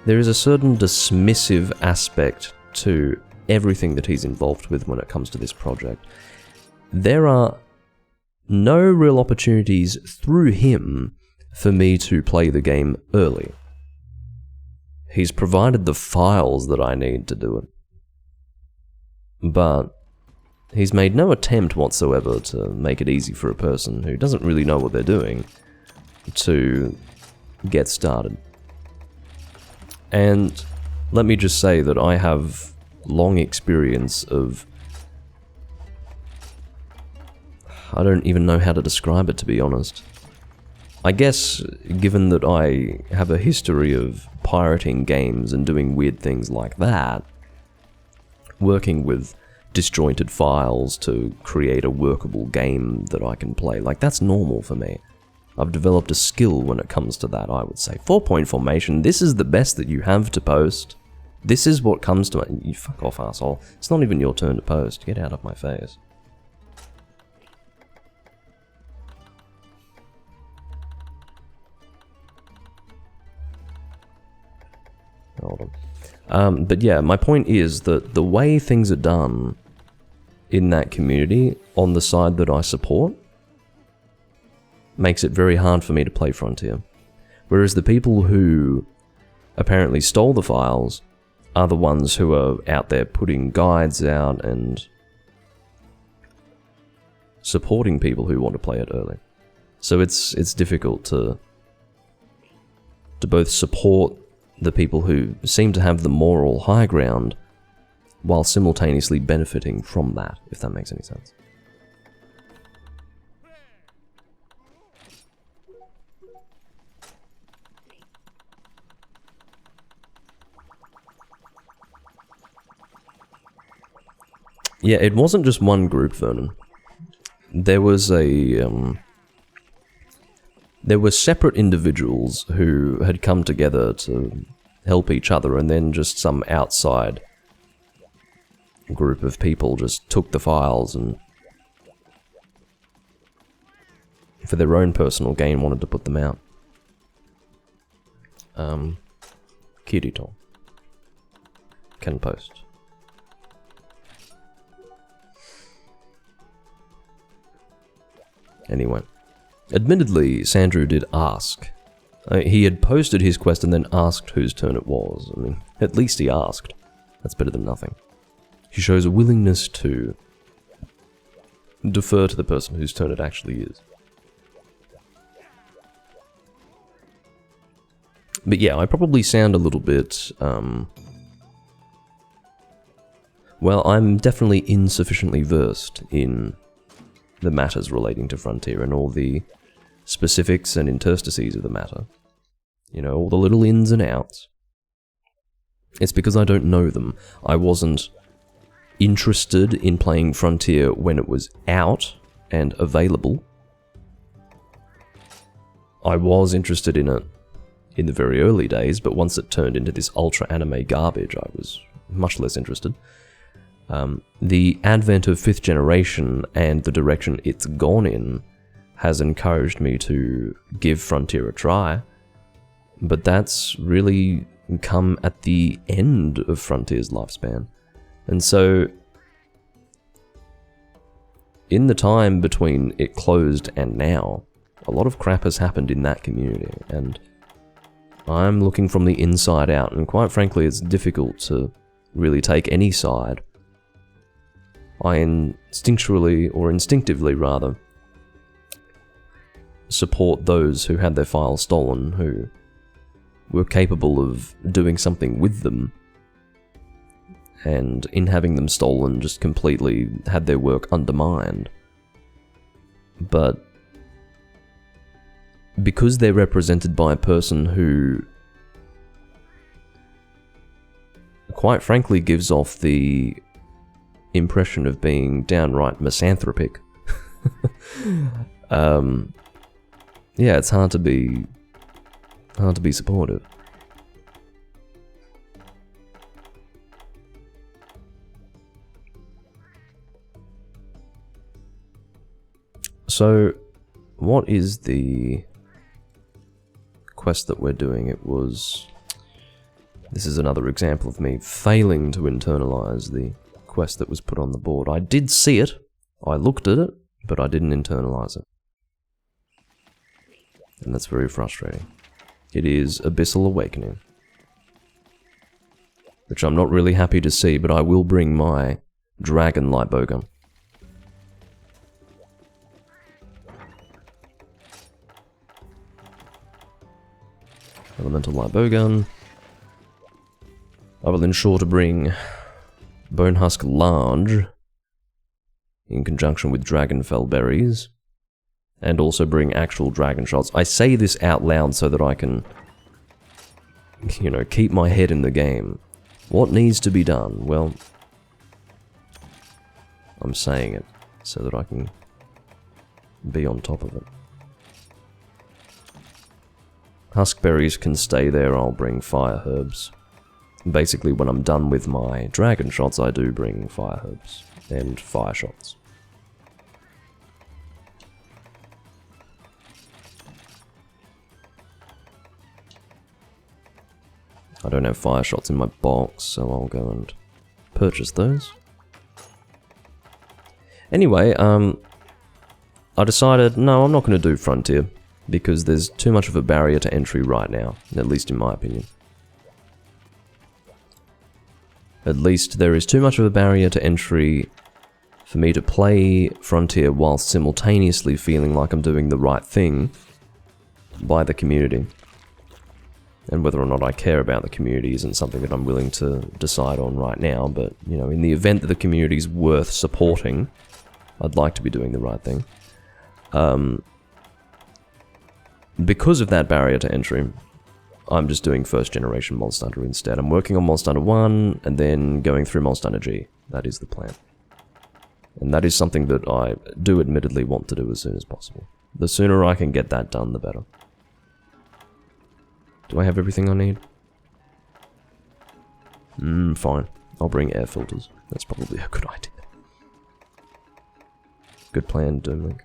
there is a certain dismissive aspect to everything that he's involved with when it comes to this project. There are no real opportunities through him for me to play the game early. He's provided the files that I need to do it. But he's made no attempt whatsoever to make it easy for a person who doesn't really know what they're doing to get started. And let me just say that I have long experience of... I don't even know how to describe it, to be honest. I guess, given that I have a history of pirating games and doing weird things like that, working with disjointed files to create a workable game that I can play, like, that's normal for me. I've developed a skill when it comes to that, I would say. 4-point formation, this is the best that you have to post. This is what comes to me. You fuck off, asshole. It's not even your turn to post. Get out of my face. Hold on. But yeah, my point is that the way things are done in that community, on the side that I support, makes it very hard for me to play Frontier. Whereas the people who apparently stole the files are the ones who are out there putting guides out and supporting people who want to play it early. So it's difficult to both support the people who seem to have the moral high ground while simultaneously benefiting from that, if that makes any sense. Yeah, it wasn't just one group, Vernon. There was there were separate individuals who had come together to help each other, and then just some outside group of people just took the files and, for their own personal gain, wanted to put them out. Kirito can post. Anyway, admittedly, Sandrew did ask. He had posted his quest and then asked whose turn it was. I mean, at least he asked. That's better than nothing. He shows a willingness to defer to the person whose turn it actually is. But yeah, I probably sound a little bit, well, I'm definitely insufficiently versed in the matters relating to Frontier and all the specifics and interstices of the matter. You know, all the little ins and outs. It's because I don't know them. I wasn't interested in playing Frontier when it was out and available. I was interested in it in the very early days, but once it turned into this ultra anime garbage, I was much less interested. The advent of 5th generation and the direction it's gone in has encouraged me to give Frontier a try, but that's really come at the end of Frontier's lifespan. And so, in the time between it closed and now, a lot of crap has happened in that community, and I'm looking from the inside out, and quite frankly, it's difficult to really take any side. I instinctually, or instinctively rather, support those who had their files stolen, who were capable of doing something with them, and in having them stolen just completely had their work undermined. But because they're represented by a person who, quite frankly, gives off the impression of being downright misanthropic, yeah, it's hard to be supportive. So, what is the quest that we're doing? This is another example of me failing to internalize the quest that was put on the board. I did see it, I looked at it, but I didn't internalize it. And that's very frustrating. It is Abyssal Awakening, which I'm not really happy to see, but I will bring my Dragon Light Bowgun. Elemental Light Bowgun. I will ensure to bring Bonehusk Large in conjunction with Dragonfell Berries, and also bring actual dragon shots. I say this out loud so that I can, you know, keep my head in the game. What needs to be done? Well, I'm saying it so that I can be on top of it. Huskberries can stay there, I'll bring fire herbs. Basically, when I'm done with my dragon shots, I do bring fire herbs and fire shots. I don't have fire shots in my box, so I'll go and purchase those. Anyway, I decided, no, I'm not going to do Frontier, because there's too much of a barrier to entry right now, at least in my opinion. At least there is too much of a barrier to entry for me to play Frontier whilst simultaneously feeling like I'm doing the right thing by the community. And whether or not I care about the community isn't something that I'm willing to decide on right now, but, you know, in the event that the community is worth supporting, I'd like to be doing the right thing. Because of that barrier to entry, I'm just doing 1st generation Monster Hunter instead. I'm working on Monster Hunter 1, and then going through Monster Hunter G. That is the plan. And that is something that I do admittedly want to do as soon as possible. The sooner I can get that done, the better. Do I have everything I need? Fine. I'll bring air filters. That's probably a good idea. Good plan, Doomlink.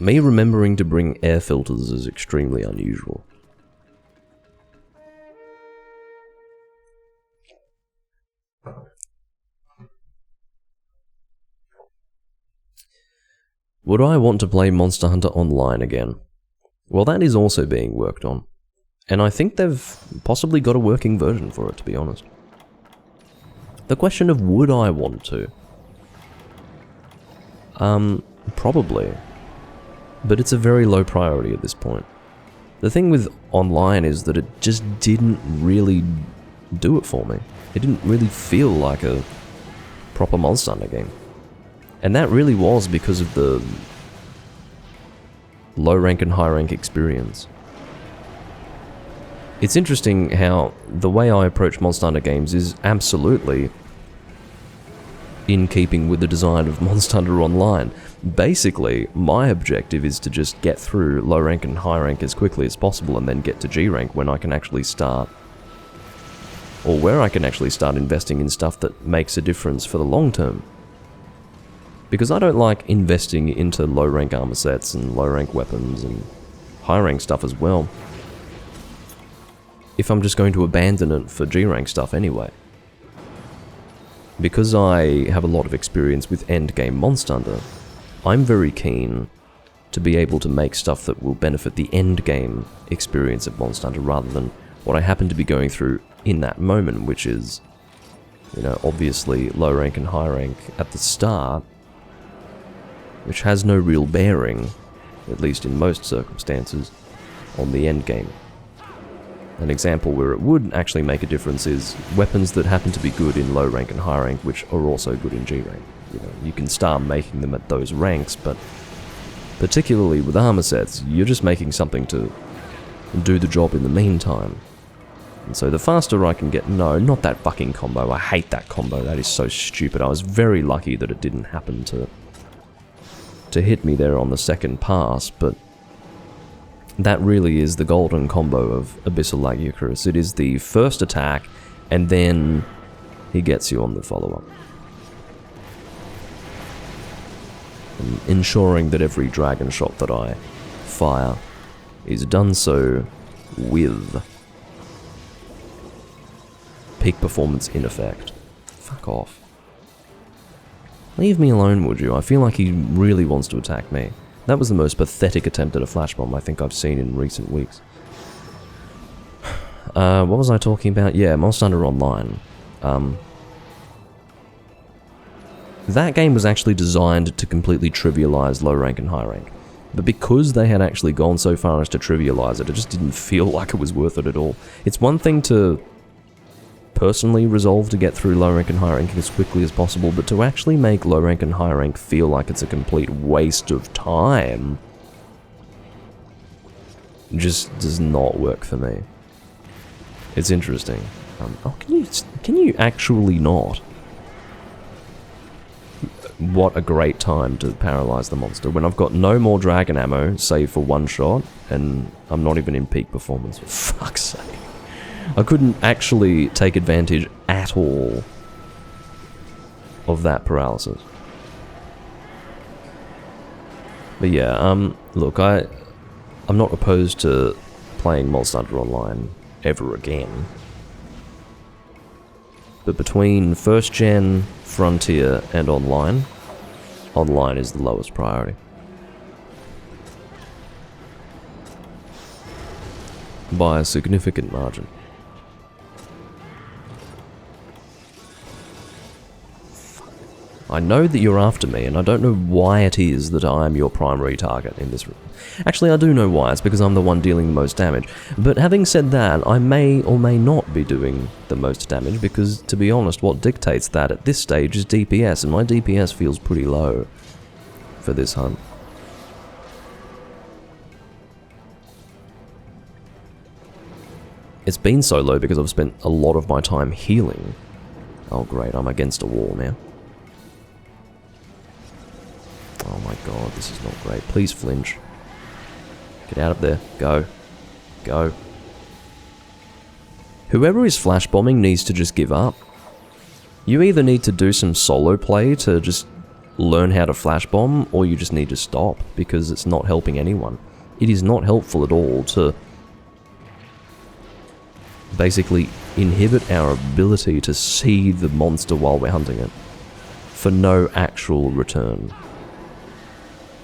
Me remembering to bring air filters is extremely unusual. Would I want to play Monster Hunter Online again? Well, that is also being worked on. And I think they've possibly got a working version for it, to be honest. The question of would I want to? Probably. But it's a very low priority at this point. The thing with online is that it just didn't really do it for me. It didn't really feel like a proper Monster Hunter game. And that really was because of the low rank and high rank experience. It's interesting how the way I approach Monster Hunter games is absolutely in keeping with the design of Monster Hunter Online. basically, my objective is to just get through low rank and high rank as quickly as possible and then get to G rank when I can actually start, or where I can actually start investing in stuff that makes a difference for the long term. Because I don't like investing into low rank armor sets and low rank weapons and high rank stuff as well, if I'm just going to abandon it for G rank stuff anyway. Because I have a lot of experience with endgame Monster Hunter, I'm very keen to be able to make stuff that will benefit the endgame experience of Monster Hunter rather than what I happen to be going through in that moment, which is, you know, obviously low rank and high rank at the start, which has no real bearing, at least in most circumstances, on the endgame. An example where it would actually make a difference is weapons that happen to be good in low rank and high rank, which are also good in G rank. You know, you can start making them at those ranks, but particularly with armor sets, you're just making something to do the job in the meantime. And so the faster I can get... No, not that fucking combo. I hate that combo. That is so stupid. I was very lucky that it didn't happen to hit me there on the second pass, but that really is the golden combo of Abyssal Lagiacrus. It is the first attack, and then he gets you on the follow-up. And ensuring that every dragon shot that I fire is done so with peak performance in effect. Fuck off. Leave me alone, would you? I feel like he really wants to attack me. That was the most pathetic attempt at a flash bomb I think I've seen in recent weeks. What was I talking about? Yeah, Monster Hunter Online. That game was actually designed to completely trivialize low rank and high rank. But because they had actually gone so far as to trivialize it, it just didn't feel like it was worth it at all. It's one thing to personally resolve to get through low rank and high rank as quickly as possible, but to actually make low rank and high rank feel like it's a complete waste of time just does not work for me. It's interesting. Oh, can you actually not? What a great time to paralyze the monster when I've got no more dragon ammo save for one shot and I'm not even in peak performance, for fuck's sake. I couldn't actually take advantage at all of that paralysis. But yeah, look, I'm not opposed to playing Monster Hunter Online ever again. But between first gen, Frontier, and Online, Online is the lowest priority. By a significant margin. I know that you're after me, and I don't know why it is that I am your primary target in this room. Actually, I do know why. It's because I'm the one dealing the most damage. But having said that, I may or may not be doing the most damage, because, to be honest, what dictates that at this stage is DPS, and my DPS feels pretty low for this hunt. It's been so low because I've spent a lot of my time healing. Oh great, I'm against a wall now. Oh my god, this is not great. Please flinch. Get out of there. Go. Go. Whoever is flash bombing needs to just give up. You either need to do some solo play to just learn how to flash bomb, or you just need to stop, because it's not helping anyone. It is not helpful at all to basically inhibit our ability to see the monster while we're hunting it, for no actual return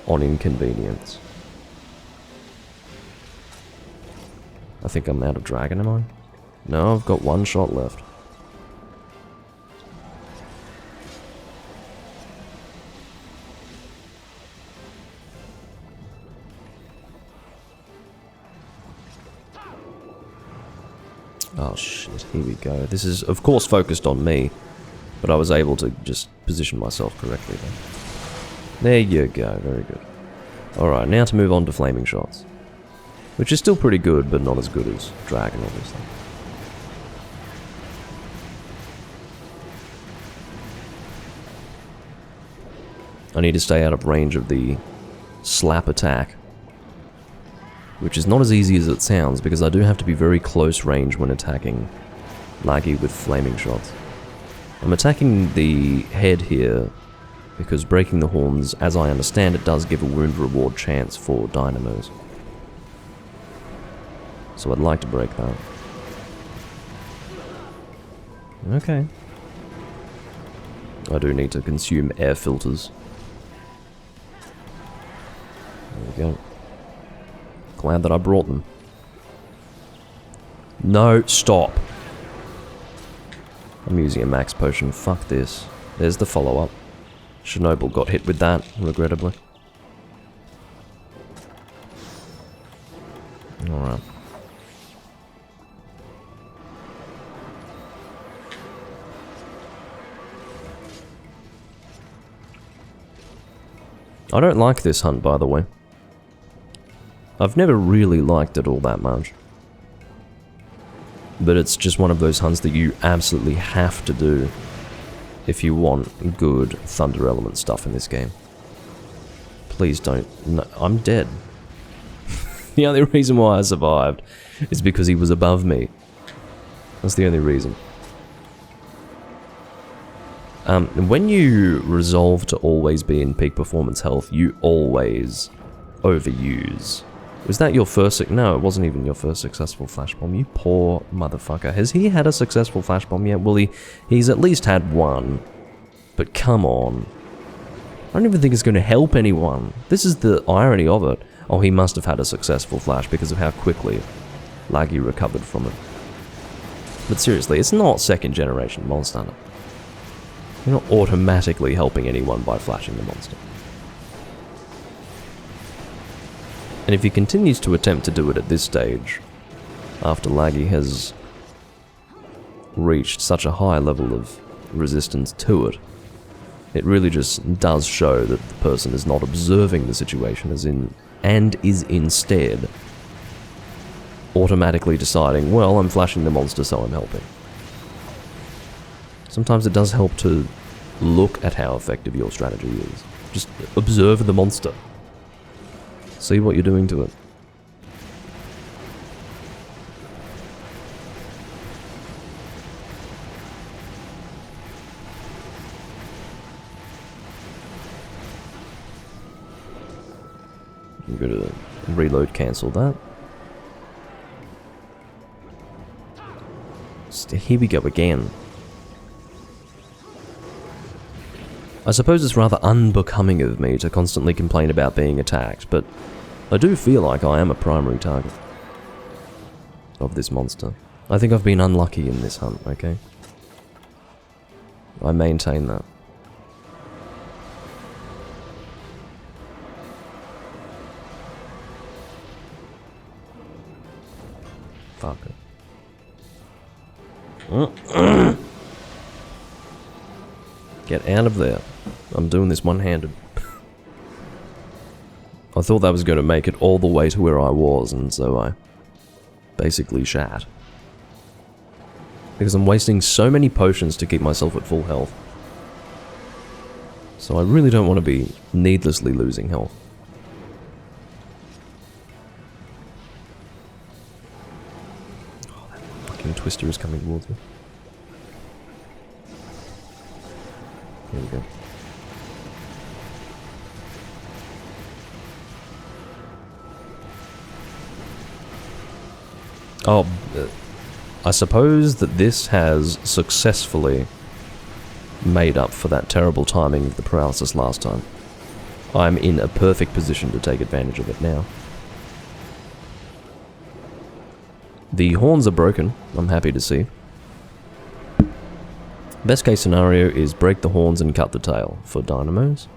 on inconvenience. I think I'm out of dragon, am I? No, I've got one shot left. Oh shit, here we go. This is, of course, focused on me, but I was able to just position myself correctly then. There you go, very good. Alright, now to move on to flaming shots. Which is still pretty good, but not as good as dragon, obviously. I need to stay out of range of the slap attack, which is not as easy as it sounds because I do have to be very close range when attacking Laggy with flaming shots. I'm attacking the head here because breaking the horns, as I understand it, does give a wound reward chance for dynamos. So I'd like to break that. Okay. I do need to consume air filters. There we go. Glad that I brought them. No, stop. I'm using a max potion. Fuck this. There's the follow-up. Chernobyl got hit with that, regrettably. Alright. I don't like this hunt, by the way. I've never really liked it all that much. But it's just one of those hunts that you absolutely have to do if you want good Thunder Element stuff in this game. Please don't... No, I'm dead. The only reason why I survived is because he was above me. That's the only reason. When you resolve to always be in peak performance health, you always overuse. Was that your first... No, it wasn't even your first successful flash bomb. You poor motherfucker. Has he had a successful flash bomb yet? Well, he's at least had one. But come on. I don't even think it's going to help anyone. This is the irony of it. Oh, he must have had a successful flash because of how quickly Laggy recovered from it. But seriously, it's not second generation Monster Hunter. You're not automatically helping anyone by flashing the monster. And if he continues to attempt to do it at this stage, after Laggy has reached such a high level of resistance to it, it really just does show that the person is not observing the situation and is instead automatically deciding, well, I'm flashing the monster, so I'm helping. Sometimes it does help to look at how effective your strategy is. Just observe the monster. See what you're doing to it. I'm gonna reload, cancel that. Here we go again. I suppose it's rather unbecoming of me to constantly complain about being attacked, but I do feel like I am a primary target of this monster. I think I've been unlucky in this hunt, okay? I maintain that. Fuck it. Get out of there. I'm doing this one-handed. I thought that was going to make it all the way to where I was, and so I basically shat. Because I'm wasting so many potions to keep myself at full health. So I really don't want to be needlessly losing health. Oh, that fucking twister is coming towards me. Here we go. Oh, I suppose that this has successfully made up for that terrible timing of the paralysis last time. I'm in a perfect position to take advantage of it now. The horns are broken, I'm happy to see. Best case scenario is break the horns and cut the tail for dynamos.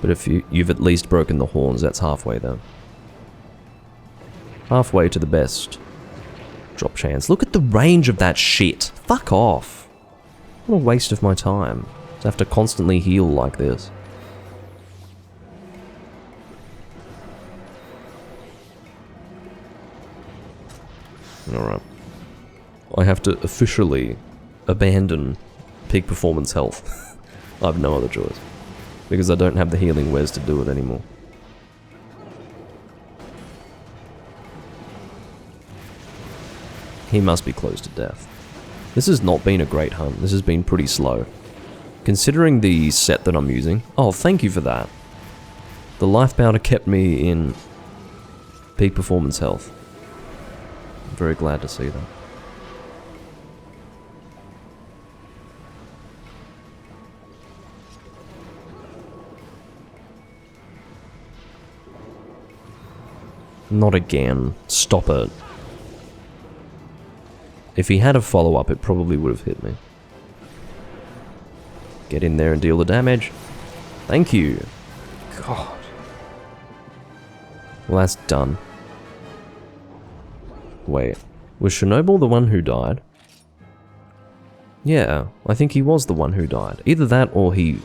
But if you've at least broken the horns, that's halfway though. Halfway to the best drop chance. Look at the range of that shit. Fuck off. What a waste of my time to have to constantly heal like this. Alright. I have to officially abandon peak performance health. I have no other choice. because I don't have the healing wares to do it anymore. He must be close to death. This has not been a great hunt. This has been pretty slow. Considering the set that I'm using... Oh, thank you for that. The life powder kept me in peak performance health. I'm very glad to see that. Not again. Stop it. If he had a follow-up, it probably would have hit me. Get in there and deal the damage. Thank you. God. Well, that's done. Wait. Was Chernobyl the one who died? Yeah, I think he was the one who died. Either that or he...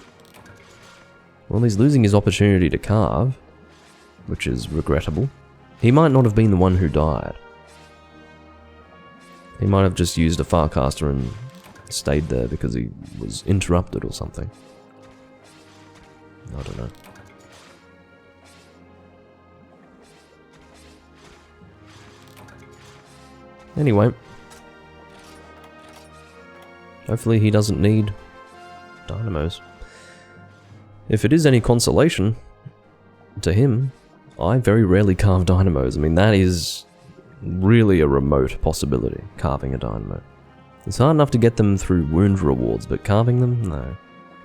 Well, he's losing his opportunity to carve, which is regrettable. He might not have been the one who died. He might have just used a Farcaster and stayed there because he was interrupted or something. I don't know. Anyway. Hopefully he doesn't need dynamos. If it is any consolation to him, I very rarely carve dynamos. I mean, that is really a remote possibility, carving a dynamo. It's hard enough to get them through wound rewards, but carving them? No,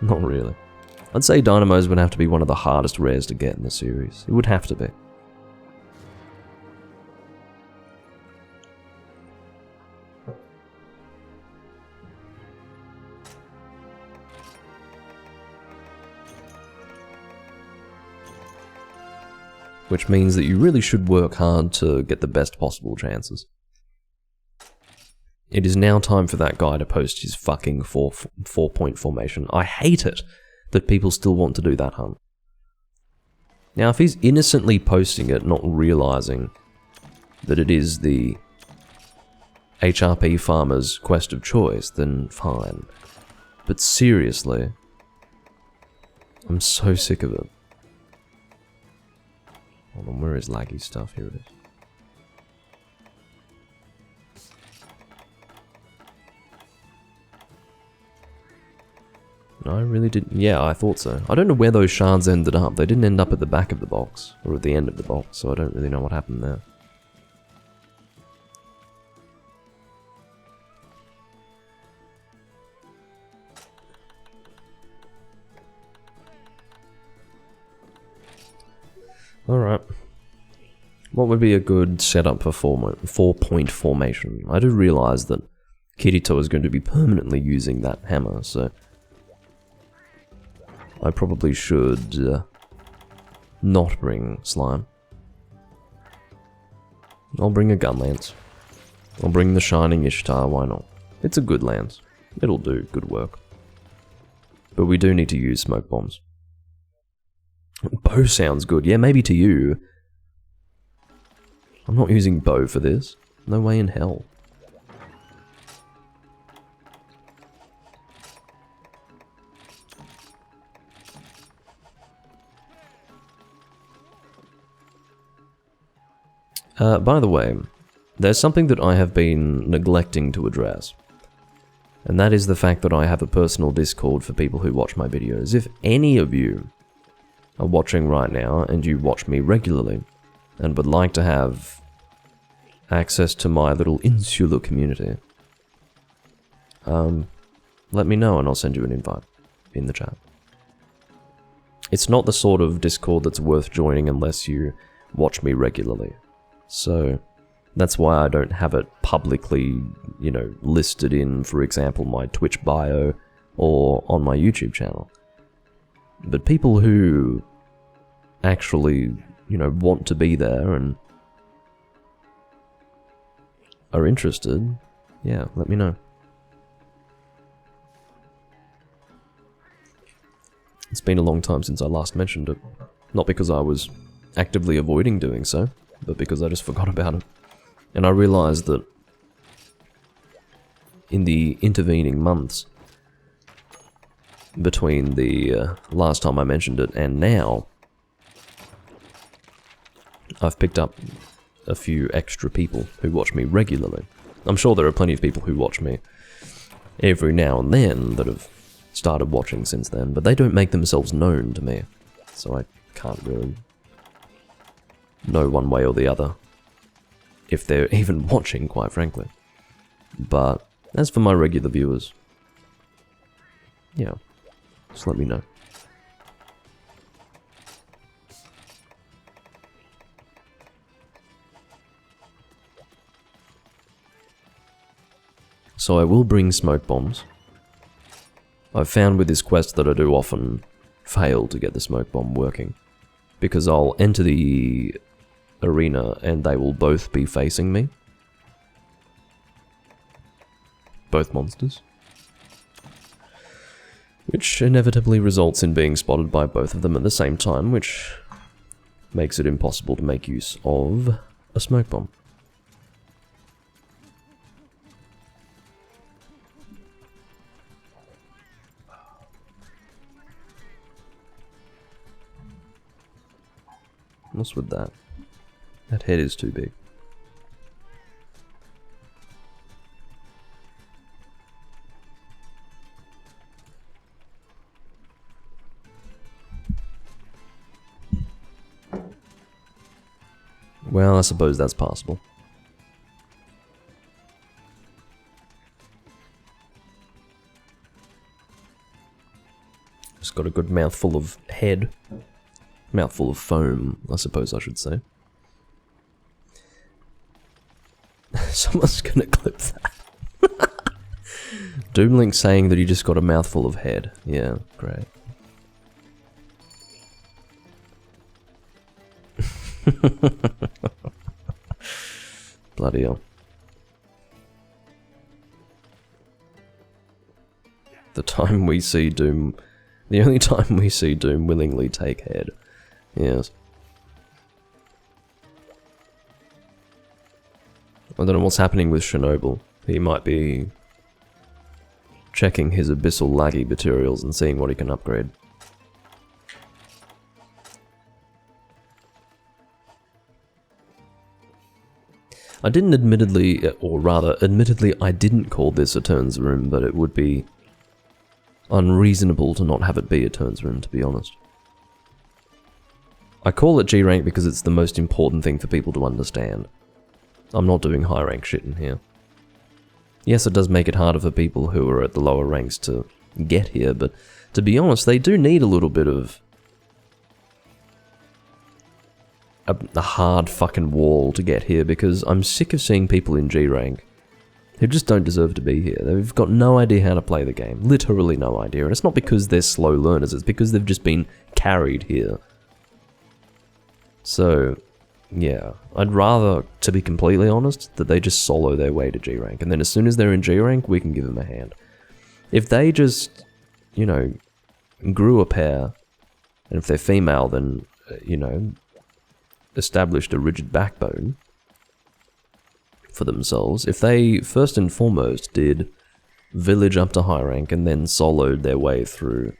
not really. I'd say dynamos would have to be one of the hardest rares to get in the series. It would have to be. Which means that you really should work hard to get the best possible chances. It is now time for that guy to post his fucking four-point formation. I hate it that people still want to do that hunt. Now, if he's innocently posting it, not realizing that it is the HRP farmer's quest of choice, then fine. But seriously, I'm so sick of it. Hold on, where is laggy stuff? Here it is. No, I really didn't. Yeah, I thought so. I don't know where those shards ended up. They didn't end up at the back of the box, or at the end of the box, so I don't really know what happened there. Alright. What would be a good setup for four-point formation? I do realize that Kirito is going to be permanently using that hammer, so I probably should not bring slime. I'll bring a gun lance. I'll bring the Shining Ishtar, why not? It's a good lance. It'll do good work. But we do need to use smoke bombs. Bow sounds good. Yeah, maybe to you. I'm not using bow for this. No way in hell. By the way, there's something that I have been neglecting to address. And that is the fact that I have a personal Discord for people who watch my videos. If any of you are watching right now and you watch me regularly and would like to have access to my little insular community, let me know and I'll send you an invite in the chat. It's not the sort of Discord that's worth joining unless you watch me regularly. So that's why I don't have it publicly, you know, listed in, for example, my Twitch bio or on my YouTube channel. But people who actually, you know, want to be there and are interested, yeah, let me know. It's been a long time since I last mentioned it. Not because I was actively avoiding doing so, but because I just forgot about it. And I realized that in the intervening months, between the last time I mentioned it and now, I've picked up a few extra people who watch me regularly. I'm sure there are plenty of people who watch me every now and then that have started watching since then, but they don't make themselves known to me, so I can't really know one way or the other if they're even watching, quite frankly. But as for my regular viewers, yeah, just let me know. So I will bring smoke bombs. I've found with this quest that I do often fail to get the smoke bomb working, because I'll enter the arena and they will both be facing me. Both monsters. Which inevitably results in being spotted by both of them at the same time, which makes it impossible to make use of a smoke bomb. What's with that? That head is too big. Well, I suppose that's possible. Just got a good mouthful of head. Mouthful of foam, I suppose I should say. Someone's gonna clip that. Doomlink saying that he just got a mouthful of head. Yeah, great. Bloody hell. The time we see Doom... The only time we see Doom willingly take head. Yes. I don't know what's happening with Chernobyl. He might be checking his abyssal laggy materials and seeing what he can upgrade. I didn't admittedly, or rather, admittedly I didn't call this a turns room, but it would be unreasonable to not have it be a turns room, to be honest. I call it G rank because it's the most important thing for people to understand. I'm not doing high rank shit in here. Yes, it does make it harder for people who are at the lower ranks to get here, but to be honest, they do need a little bit of a hard fucking wall to get here, because I'm sick of seeing people in G rank who just don't deserve to be here. They've got no idea how to play the game. Literally no idea. And it's not because they're slow learners, it's because they've just been carried here. So, yeah, I'd rather, to be completely honest, that they just solo their way to G rank, and then as soon as they're in G rank, we can give them a hand. If they just, you know, grew a pair, and if they're female, then, you know, established a rigid backbone for themselves, if they first and foremost did village up to high rank and then soloed their way through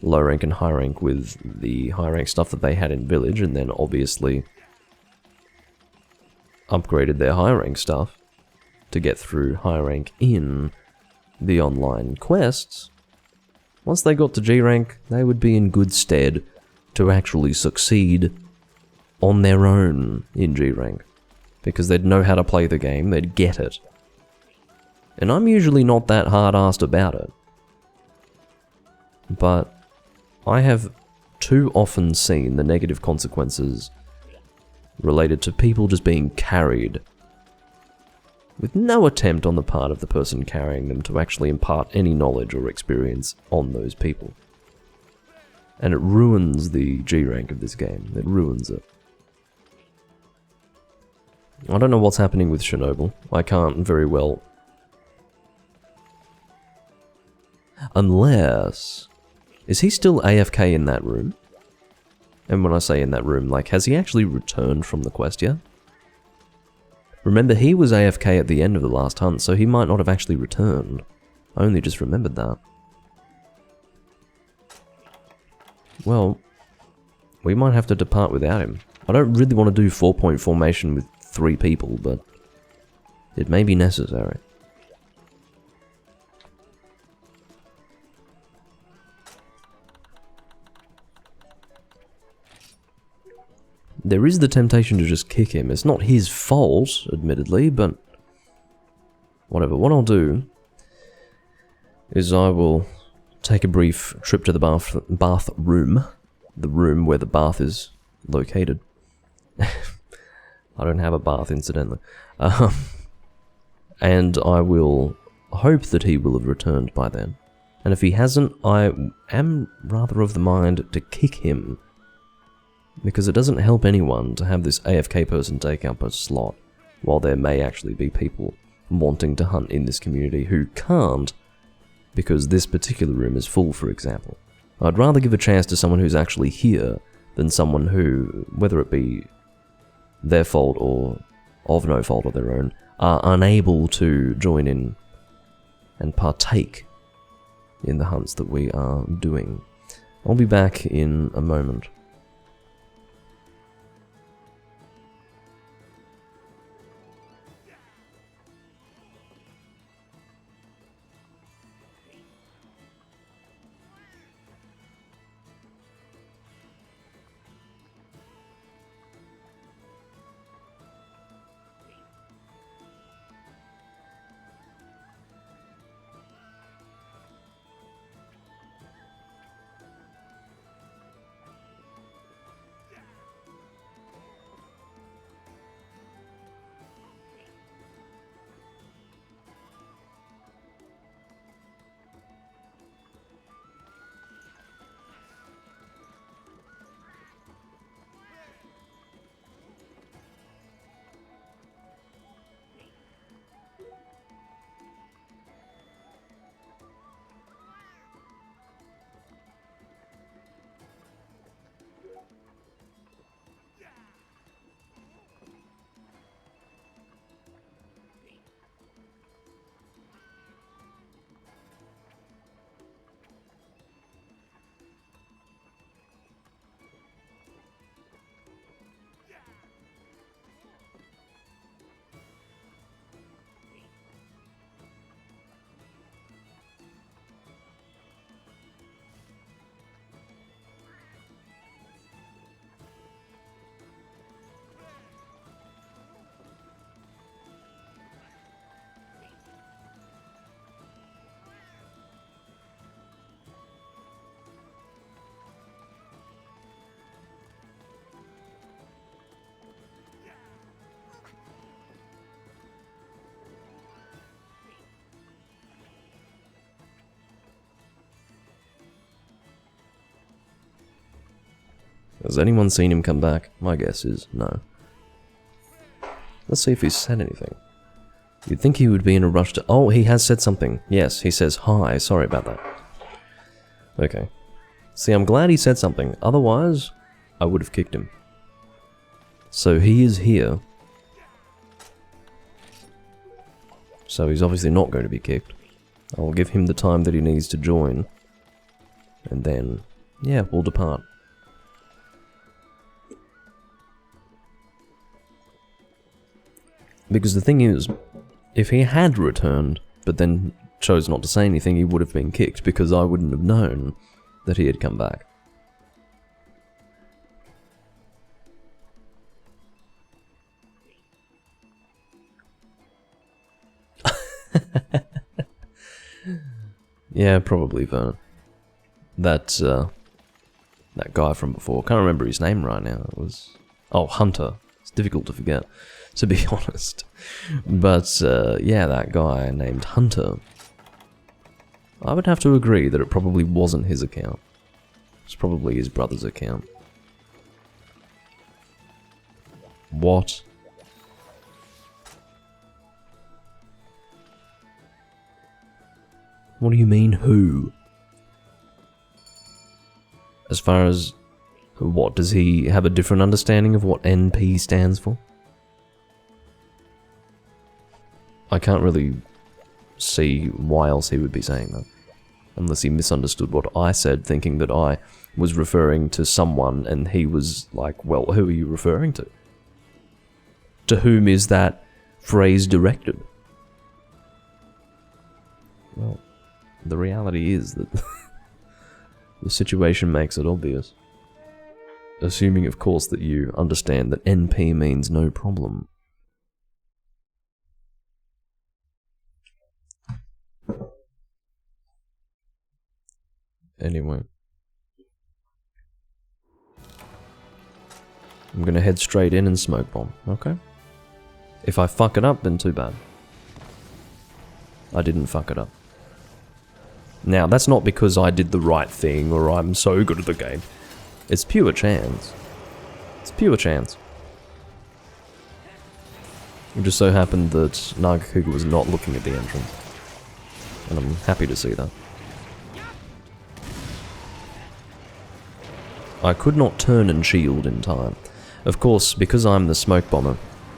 low rank and high rank with the high rank stuff that they had in village, and then obviously upgraded their high rank stuff to get through high rank in the online quests, once they got to G rank, they would be in good stead to actually succeed on their own in G rank, because they'd know how to play the game, they'd get it. And I'm usually not that hard-assed about it, but I have too often seen the negative consequences related to people just being carried, with no attempt on the part of the person carrying them to actually impart any knowledge or experience on those people. And it ruins the G rank of this game. It ruins it. I don't know what's happening with Chernobyl. I can't very well... Unless... Is he still AFK in that room? And when I say in that room, like, has he actually returned from the quest yet? Remember, he was AFK at the end of the last hunt, so he might not have actually returned. I only just remembered that. well, we might have to depart without him. I don't really want to do 4-point formation with 3 people, but it may be necessary. There is the temptation to just kick him. It's not his fault, admittedly, but whatever. What I'll do is I will take a brief trip to the bathroom, the room where the bath is located. I don't have a bath, incidentally. And I will hope that he will have returned by then. And if he hasn't, I am rather of the mind to kick him, because it doesn't help anyone to have this AFK person take up a slot, while there may actually be people wanting to hunt in this community who can't, because this particular room is full, for example. I'd rather give a chance to someone who's actually here than someone who, whether it be their fault or of no fault of their own, are unable to join in and partake in the hunts that we are doing. I'll be back in a moment. Has anyone seen him come back? My guess is no. Let's see if he's said anything. You'd think he would be in a rush to... Oh, he has said something. Yes, he says hi. Sorry about that. Okay. See, I'm glad he said something. Otherwise, I would have kicked him. So he is here. So he's obviously not going to be kicked. I'll give him the time that he needs to join. And then, yeah, we'll depart. Because the thing is, if he had returned, but then chose not to say anything, he would have been kicked, because I wouldn't have known that he had come back. Yeah, probably Vernon. That guy from before. Can't remember his name right now. It was... Oh, Hunter. It's difficult to forget, to be honest. But, yeah, that guy named Hunter. I would have to agree that it probably wasn't his account. It's probably his brother's account. What? What do you mean, who? As far as... What, does he have a different understanding of what NP stands for? I can't really see why else he would be saying that. Unless he misunderstood what I said, thinking that I was referring to someone, and he was like, well, who are you referring to? To whom is that phrase directed? Well, the reality is that the situation makes it obvious. Assuming, of course, that you understand that NP means no problem. Anyway. I'm gonna head straight in and smoke bomb, okay? If I fuck it up, then too bad. I didn't fuck it up. Now, that's not because I did the right thing or I'm so good at the game. It's pure chance. It's pure chance. It just so happened that Nagakuga was not looking at the entrance. And I'm happy to see that. I could not turn and shield in time. Of course, because I'm the smoke bomber,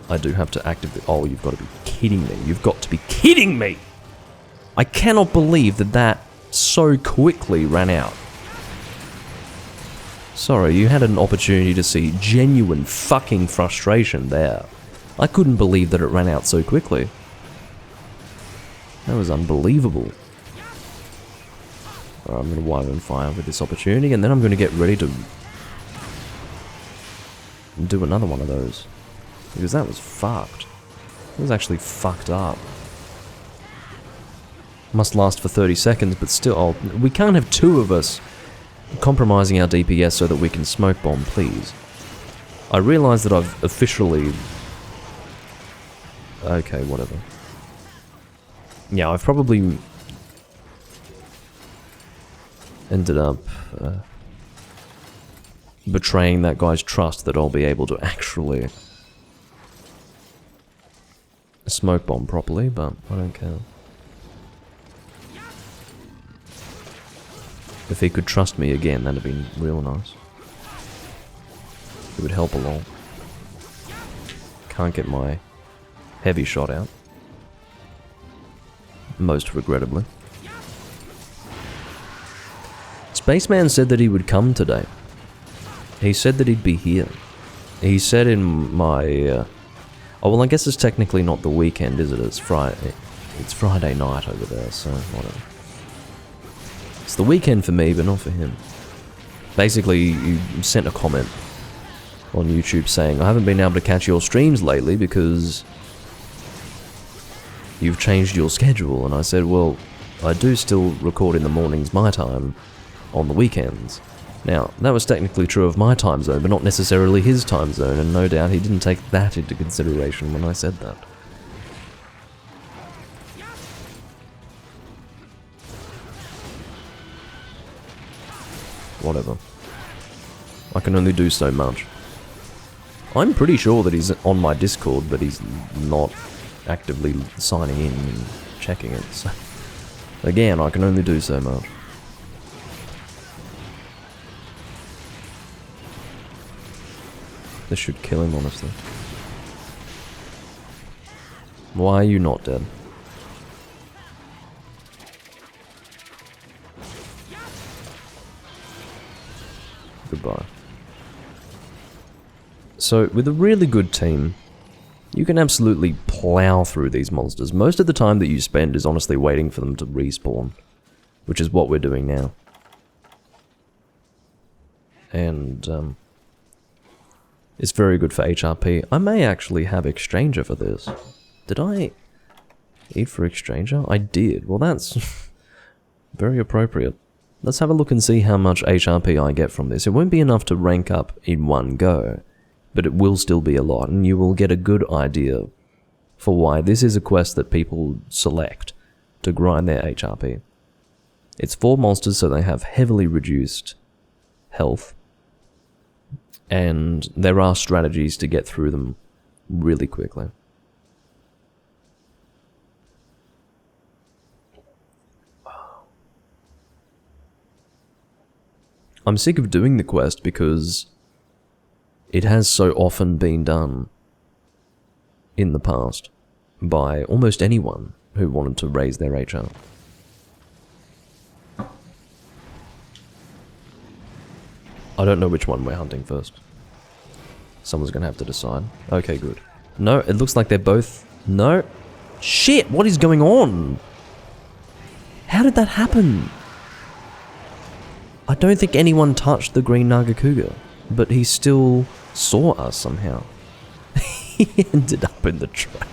I do have to activate... Oh, you've got to be kidding me. You've got to be kidding me! I cannot believe that that so quickly ran out. Sorry, you had an opportunity to see genuine fucking frustration there. I couldn't believe that it ran out so quickly. That was unbelievable. Alright, I'm going to wire and fire with this opportunity, and then I'm going to get ready to do another one of those. Because that was fucked. It was actually fucked up. Must last for 30 seconds, but still, oh, we can't have two of us compromising our DPS so that we can smoke bomb, please. I realise that I've officially... Okay, whatever. Yeah, I've probably ended up betraying that guy's trust that I'll be able to actually smoke bomb properly, but I don't care. If he could trust me again, that'd be real nice. It would help a lot. Can't get my heavy shot out. Most regrettably. Spaceman said that he would come today. He said that he'd be here. He said in my... Oh, well, I guess it's technically not the weekend, is it? It's Friday. It's Friday night over there, so whatever. It's the weekend for me, but not for him. Basically, you sent a comment on YouTube saying, I haven't been able to catch your streams lately because you've changed your schedule. And I said, well, I do still record in the mornings my time on the weekends. Now, that was technically true of my time zone, but not necessarily his time zone, and no doubt he didn't take that into consideration when I said that. Whatever. I can only do so much. I'm pretty sure that he's on my Discord, but he's not actively signing in and checking it, so... Again, I can only do so much. This should kill him, honestly. Why are you not dead? Goodbye. So, with a really good team, you can absolutely plow through these monsters. Most of the time that you spend is honestly waiting for them to respawn, which is what we're doing now. And, it's very good for HRP. I may actually have Exchanger for this. Did I eat for Exchanger? I did. Well, that's very appropriate. Let's have a look and see how much HRP I get from this. It won't be enough to rank up in one go, but it will still be a lot, and you will get a good idea for why this is a quest that people select to grind their HRP. It's 4 monsters, so they have heavily reduced health, and there are strategies to get through them really quickly. I'm sick of doing the quest because it has so often been done in the past by almost anyone who wanted to raise their HR. I don't know which one we're hunting first. Someone's gonna have to decide. Okay, good. No, it looks like they're both... No. Shit, what is going on? How did that happen? I don't think anyone touched the green Nagakuga, but he still saw us somehow. He ended up in the trap.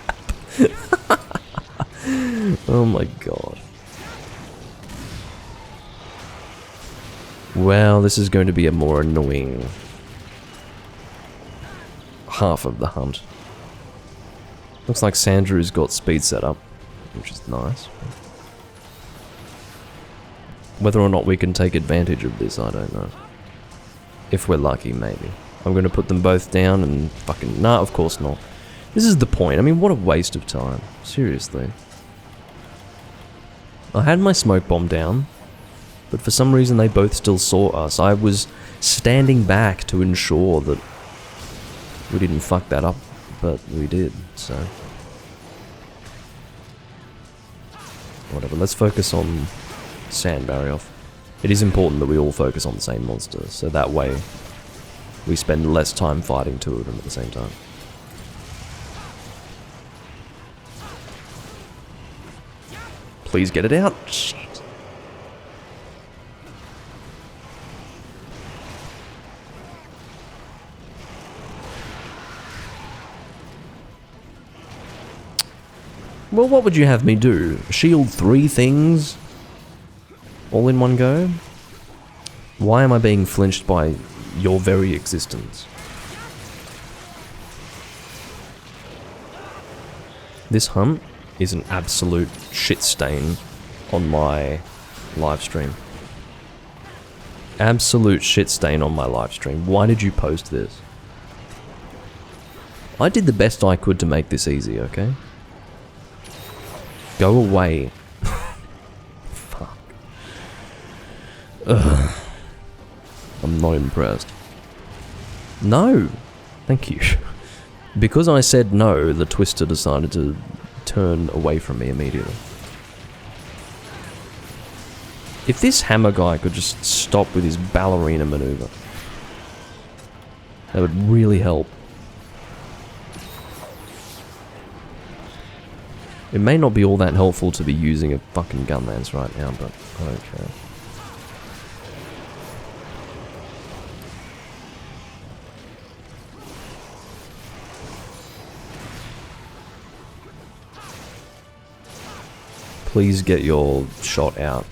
Oh my god. Well, this is going to be a more annoying half of the hunt. Looks like Sandrew's got speed set up, which is nice. Whether or not we can take advantage of this, I don't know. If we're lucky, maybe. I'm going to put them both down and fucking... Nah, of course not. This is the point. I mean, what a waste of time. Seriously. I had my smoke bomb down, but for some reason they both still saw us. I was standing back to ensure that we didn't fuck that up, but we did, so... Whatever, let's focus on Sand Barrioff. It is important that we all focus on the same monster, so that way we spend less time fighting two of them at the same time. Please get it out. Shit. Well, what would you have me do? Shield 3 things? All in one go? Why am I being flinched by your very existence? This hunt is an absolute shit stain on my live stream. Absolute shit stain on my live stream. Why did you post this? I did the best I could to make this easy, okay? Go away. Fuck. Ugh. I'm not impressed. No! Thank you. Because I said no, the Twister decided to turn away from me immediately. If this hammer guy could just stop with his ballerina maneuver, that would really help. It may not be all that helpful to be using a fucking gun lance right now, but okay. Please get your shot out.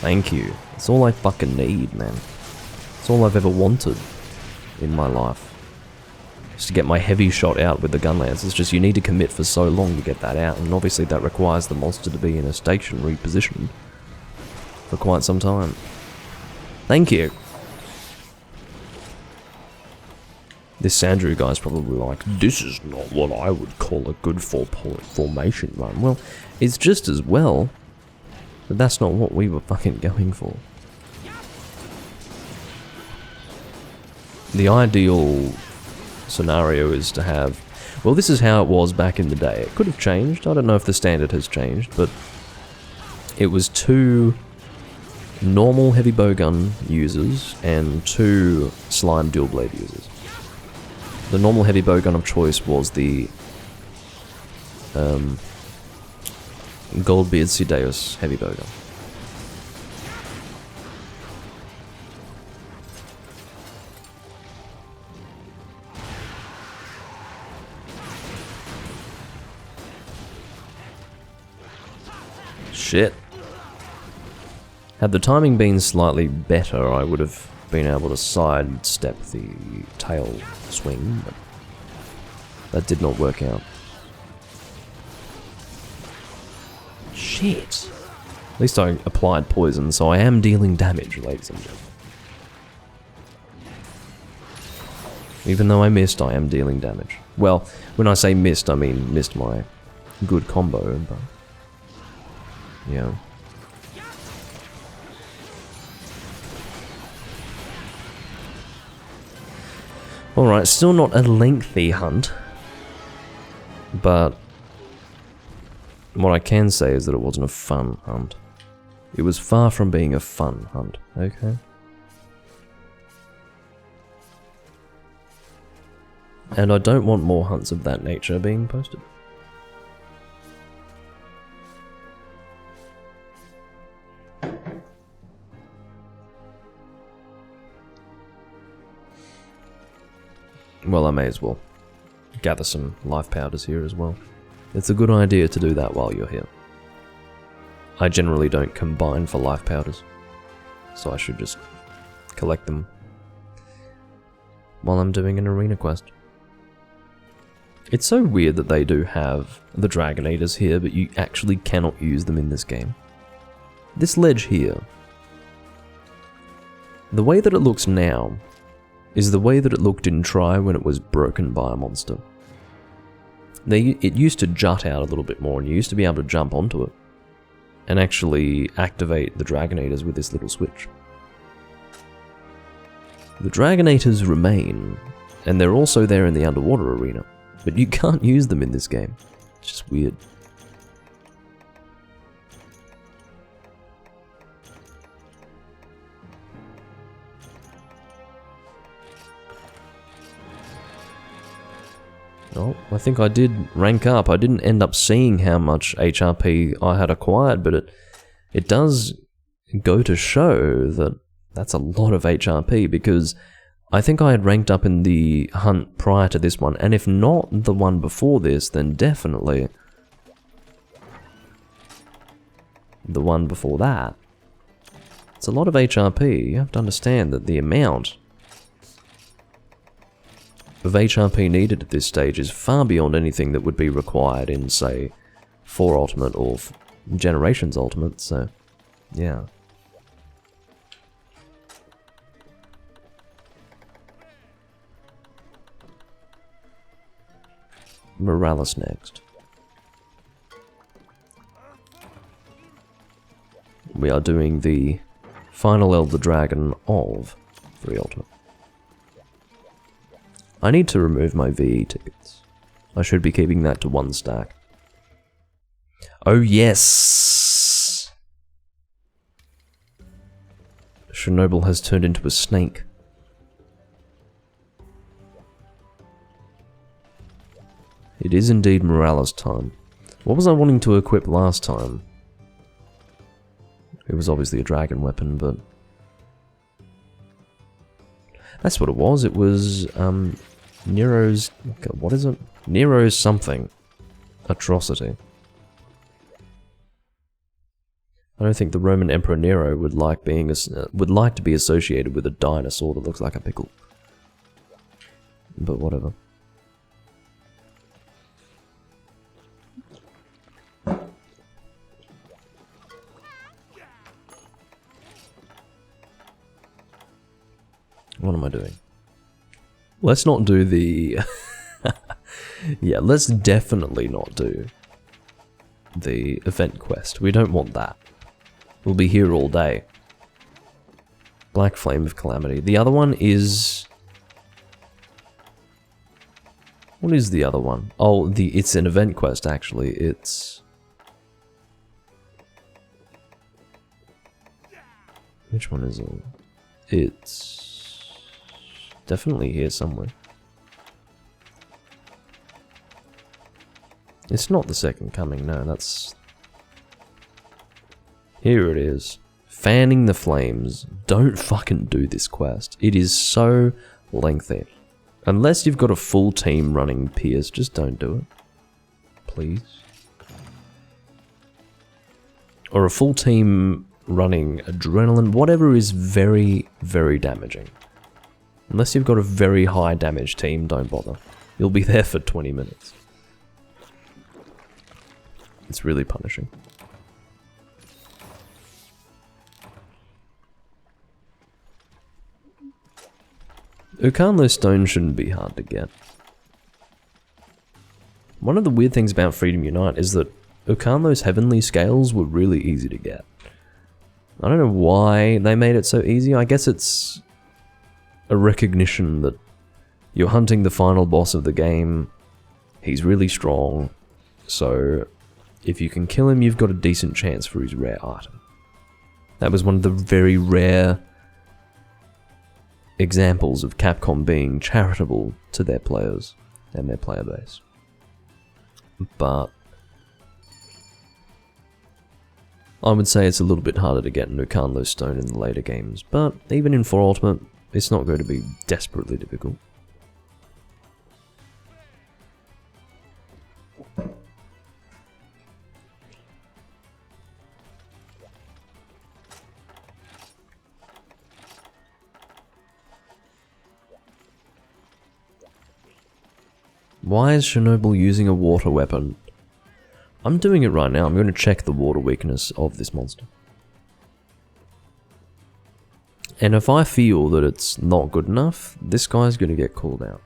Thank you. That's all I fucking need, man. That's all I've ever wanted in my life. Just to get my heavy shot out with the gun lance. It's just you need to commit for so long to get that out, and obviously that requires the monster to be in a stationary position for quite some time. Thank you. This Sandrew guy's probably like, this is not what I would call a good 4-point formation run. Well, it's just as well, but that's not what we were fucking going for. The ideal scenario is to have... Well, this is how it was back in the day. It could have changed. I don't know if the standard has changed, but it was 2 normal heavy bowgun users and 2 slime dual blade users. The normal heavy bowgun of choice was the Goldbeard Sideus heavy bowgun. Shit. Had the timing been slightly better, I would have been able to sidestep the tail swing, but that did not work out. Shit. At least I applied poison, so I am dealing damage, ladies and gentlemen. Even though I missed, I am dealing damage. Well, when I say missed, I mean missed my good combo, but... yeah. Alright, still not a lengthy hunt, but what I can say is that it wasn't a fun hunt. It was far from being a fun hunt, okay? And I don't want more hunts of that nature being posted. Well, I may as well gather some life powders here as well. It's a good idea to do that while you're here. I generally don't combine for life powders, so I should just collect them while I'm doing an arena quest. It's so weird that they do have the Dragon Eaters here, but you actually cannot use them in this game. This ledge here, the way that it looks now is the way that it looked in Try when it was broken by a monster. It used to jut out a little bit more, and you used to be able to jump onto it and actually activate the Dragon Eaters with this little switch. The Dragon Eaters remain, and they're also there in the underwater arena, but you can't use them in this game. It's just weird. Oh, I think I did rank up. I didn't end up seeing how much HRP I had acquired, but it does go to show that that's a lot of HRP, because I think I had ranked up in the hunt prior to this one, and if not the one before this, then definitely the one before that. It's a lot of HRP. You have to understand that the amount of HRP needed at this stage is far beyond anything that would be required in, say, 4 Ultimate or Generations Ultimate, so, yeah. Morales next. We are doing the final Elder Dragon of 3 Ultimate. I need to remove my VE tickets. I should be keeping that to 1 stack. Oh yes! Chernobyl has turned into a snake. It is indeed Morales time. What was I wanting to equip last time? It was obviously a dragon weapon, but that's what it was. It was Nero's, what is it? Nero's something. Atrocity. I don't think the Roman Emperor Nero would like to be associated with a dinosaur that looks like a pickle. But whatever. What am I doing? Let's not do the... yeah, let's definitely not do the event quest. We don't want that. We'll be here all day. Black Flame of Calamity. The other one is... What is the other one? Oh, it's an event quest, actually. It's... Which one is it? It's... definitely here somewhere. It's not the Second Coming, no, that's... Here it is. Fanning the Flames. Don't fucking do this quest. It is so lengthy. Unless you've got a full team running Pierce, just don't do it. Please. Or a full team running Adrenaline, whatever is very, very damaging. Unless you've got a very high damage team, don't bother. You'll be there for 20 minutes. It's really punishing. Ukanlo Stone shouldn't be hard to get. One of the weird things about Freedom Unite is that Ukanlo's Heavenly Scales were really easy to get. I don't know why they made it so easy. I guess it's a recognition that you're hunting the final boss of the game. He's really strong, so if you can kill him, you've got a decent chance for his rare item. That was one of the very rare examples of Capcom being charitable to their players and their player base. But I would say it's a little bit harder to get Nukanlo Stone in the later games, but even in 4 Ultimate, it's not going to be desperately difficult. Why is Chernobyl using a water weapon? I'm doing it right now. I'm going to check the water weakness of this monster. And if I feel that it's not good enough, this guy's going to get called out.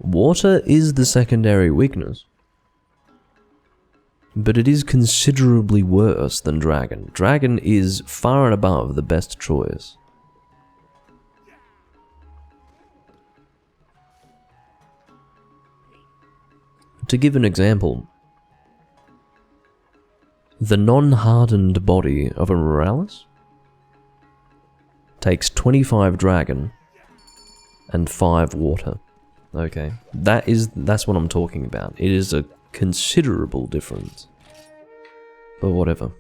Water is the secondary weakness, but it is considerably worse than Dragon. Dragon is far and above the best choice. To give an example, the non-hardened body of a Morales takes 25 Dragon and 5 water. Okay, that's what I'm talking about. It is a considerable difference. But whatever.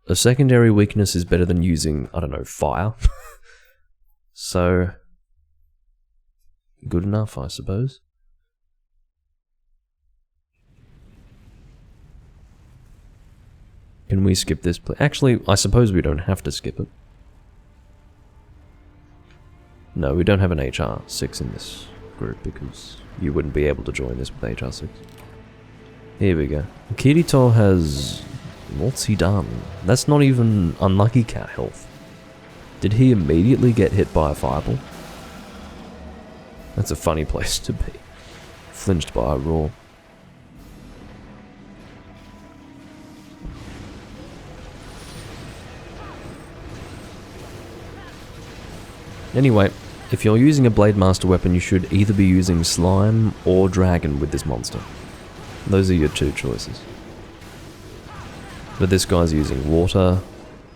A secondary weakness is better than using, I don't know, fire. So, good enough, I suppose. Can we skip this? Actually, I suppose we don't have to skip it. No, we don't have an HR6 in this group because you wouldn't be able to join this with HR6. Here we go. Kirito has... what's he done? That's not even unlucky cat health. Did he immediately get hit by a fireball? That's a funny place to be. Flinched by a roar. Anyway, if you're using a Blade Master weapon, you should either be using Slime or Dragon with this monster. Those are your two choices. But this guy's using water,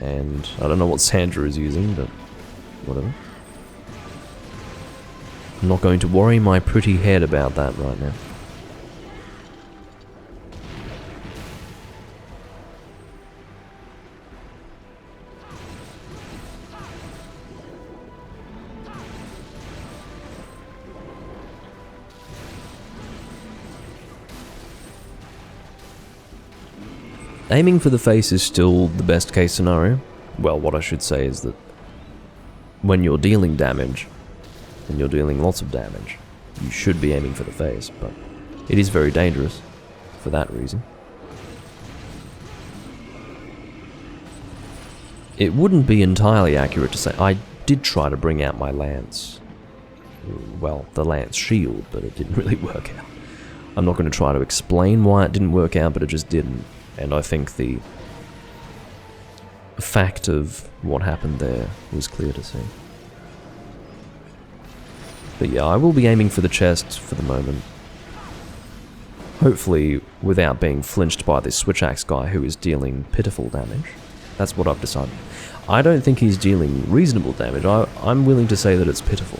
and I don't know what Sandra is using, but whatever. I'm not going to worry my pretty head about that right now. Aiming for the face is still the best case scenario. Well, what I should say is that when you're dealing damage, and you're dealing lots of damage, you should be aiming for the face, but it is very dangerous for that reason. It wouldn't be entirely accurate to say I did try to bring out my lance. Well, the lance shield, but it didn't really work out. I'm not going to try to explain why it didn't work out, but it just didn't. And I think the fact of what happened there was clear to see. But yeah, I will be aiming for the chest for the moment. Hopefully without being flinched by this switch axe guy who is dealing pitiful damage. That's what I've decided. I don't think he's dealing reasonable damage. I'm willing to say that it's pitiful.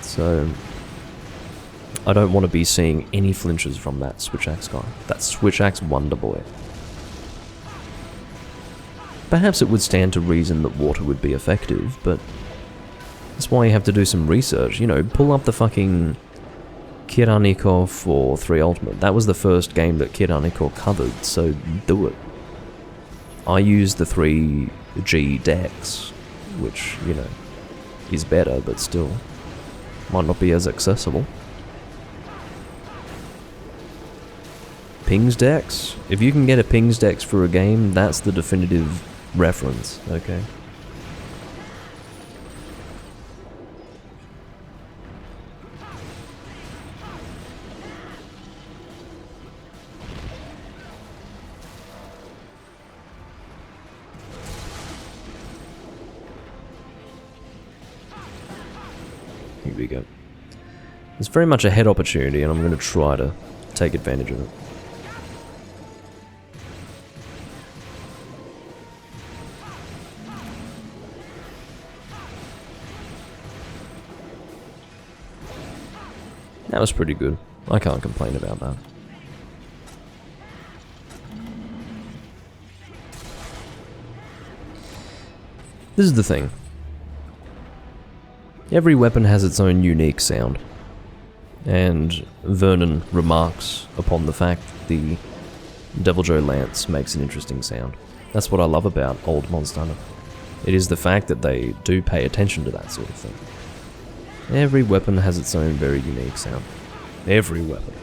So I don't want to be seeing any flinches from that switch axe guy. That switch axe wonder boy. Perhaps it would stand to reason that water would be effective, but that's why you have to do some research. You know, pull up the fucking Kiraniko for 3 Ultimate. That was the first game that Kiraniko covered, so do it. I used the 3G Dex, which, you know, is better, but still might not be as accessible. Pings Dex? If you can get a Pings Dex for a game, that's the definitive reference, okay? Here we go. It's very much a head opportunity, and I'm going to try to take advantage of it. That was pretty good. I can't complain about that. This is the thing. Every weapon has its own unique sound. And Vernon remarks upon the fact that the Deviljho Lance makes an interesting sound. That's what I love about old Monster Hunter. It is the fact that they do pay attention to that sort of thing. Every weapon has its own very unique sound. Every weapon.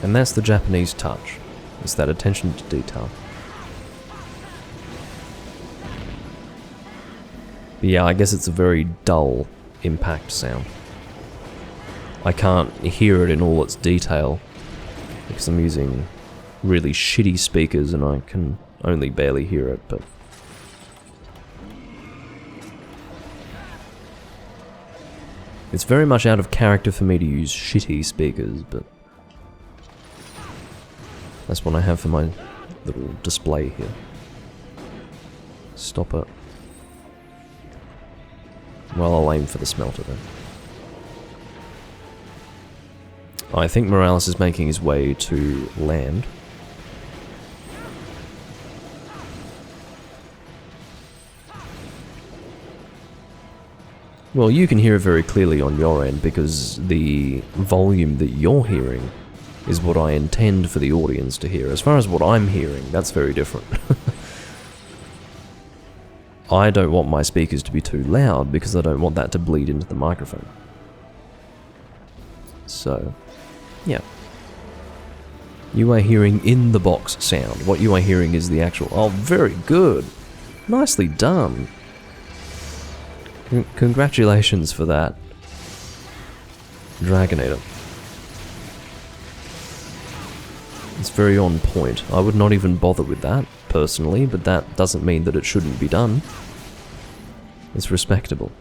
And that's the Japanese touch. It's that attention to detail. But yeah, I guess it's a very dull impact sound. I can't hear it in all its detail because I'm using really shitty speakers and I can only barely hear it, but it's very much out of character for me to use shitty speakers, but that's what I have for my little display here. Stop it. Well, I'll aim for the smelter then. I think Morales is making his way to land. Well, you can hear it very clearly on your end because the volume that you're hearing is what I intend for the audience to hear. As far as what I'm hearing, that's very different. I don't want my speakers to be too loud because I don't want that to bleed into the microphone. So, yeah. You are hearing in the box sound. What you are hearing is the actual... Oh, very good. Nicely done. Congratulations for that, Dragonator. It's very on point. I would not even bother with that, personally, but that doesn't mean that it shouldn't be done. It's respectable.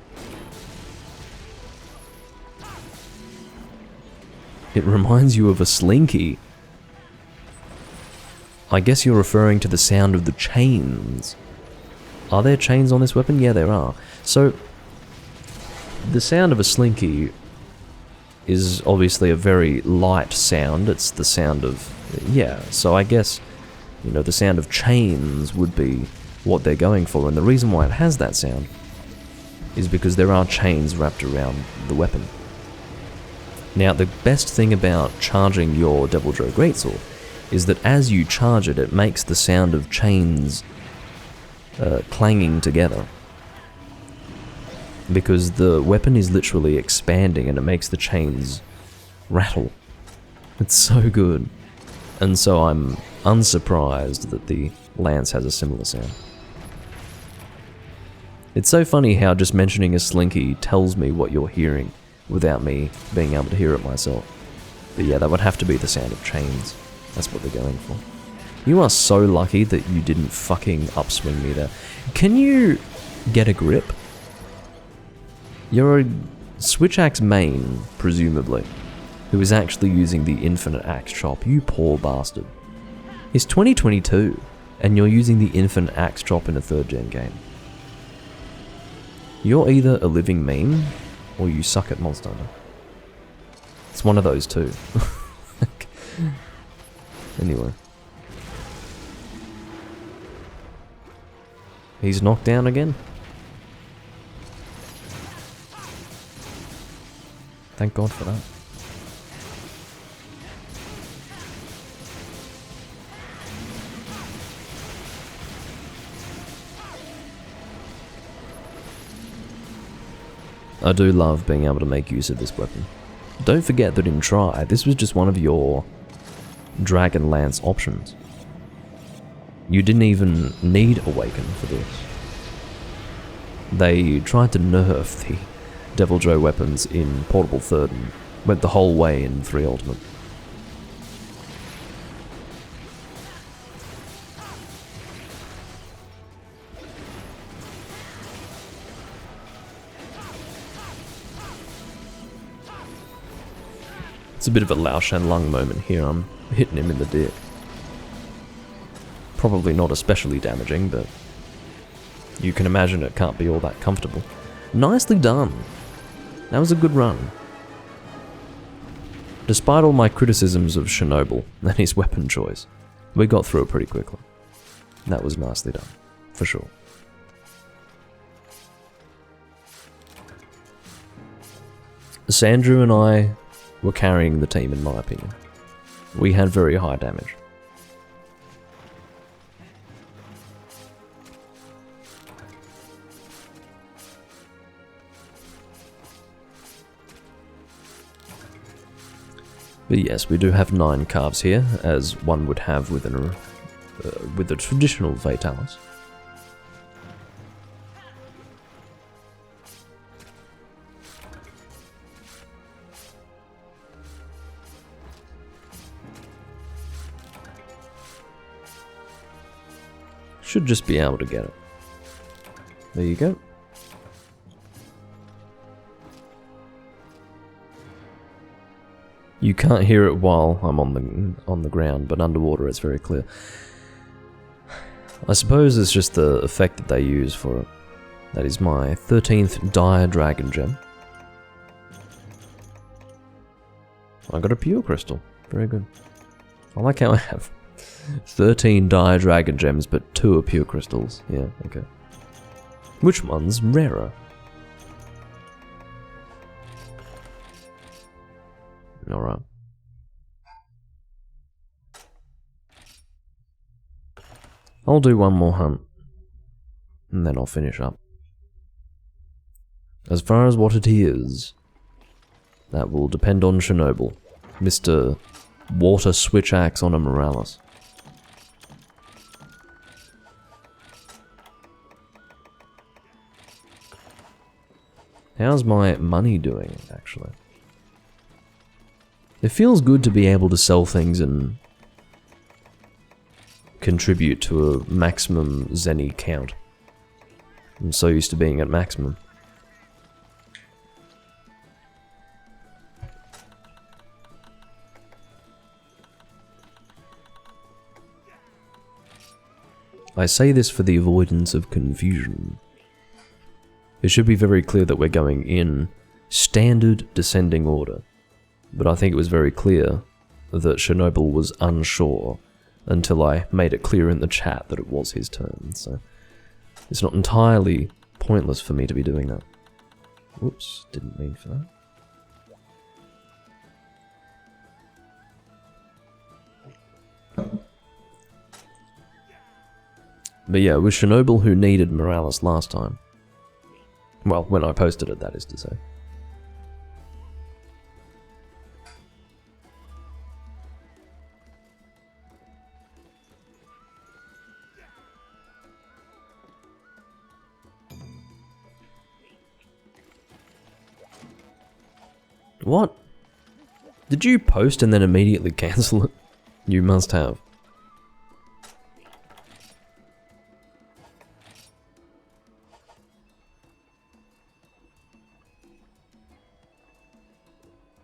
It reminds you of a slinky. I guess you're referring to the sound of the chains. Are there chains on this weapon? Yeah, there are. So, the sound of a slinky is obviously a very light sound. It's the sound of... Yeah, so I guess, you know, the sound of chains would be what they're going for. And the reason why it has that sound is because there are chains wrapped around the weapon. Now, the best thing about charging your Deviljho Greatsword is that as you charge it, it makes the sound of chains clanging together. Because the weapon is literally expanding and it makes the chains rattle. It's so good. And so I'm unsurprised that the Lance has a similar sound. It's so funny how just mentioning a slinky tells me what you're hearing without me being able to hear it myself. But yeah, that would have to be the sound of chains. That's what they're going for. You are so lucky that you didn't fucking upswing me there. Can you get a grip? You're a Switch Axe main, presumably, who is actually using the Infinite Axe Chop, you poor bastard. It's 2022, and you're using the Infinite Axe Chop in a 3rd gen game. You're either a living meme, or you suck at Monster Hunter. It's one of those two. Anyway. He's knocked down again? Thank God for that. I do love being able to make use of this weapon. Don't forget that in Try, this was just one of your Dragon Lance options. You didn't even need Awaken for this. They tried to nerf the Deviljho weapons in Portable 3rd and went the whole way in 3 Ultimate. It's a bit of a Lao Shan Lung moment here. I'm hitting him in the dick. Probably not especially damaging, but you can imagine it can't be all that comfortable. Nicely done. That was a good run. Despite all my criticisms of Chernobyl and his weapon choice, we got through it pretty quickly. That was nicely done, for sure. Sandrew and I were carrying the team in my opinion. We had very high damage. But yes, we do have 9 carves here, as one would have with a traditional Vitalis. Should just be able to get it. There you go. You can't hear it while I'm on the ground, but underwater it's very clear. I suppose it's just the effect that they use for it. That is my 13th Dire Dragon Gem. I got a pure crystal. Very good. I like how I have 13 Dire Dragon Gems, but 2 are pure crystals. Yeah, okay. Which one's rarer? Alright. I'll do one more hunt, and then I'll finish up. As far as what it is, that will depend on Chernobyl. Mr. Water Switch Axe on a Morales. How's my money doing, actually? It feels good to be able to sell things and contribute to a maximum Zenny count. I'm so used to being at maximum. I say this for the avoidance of confusion. It should be very clear that we're going in standard descending order. But I think it was very clear that Chernobyl was unsure until I made it clear in the chat that it was his turn, so it's not entirely pointless for me to be doing that. Whoops, didn't mean for that. But yeah, it was Chernobyl who needed Morales last time. Well, when I posted it, that is to say. What? Did you post and then immediately cancel it? You must have.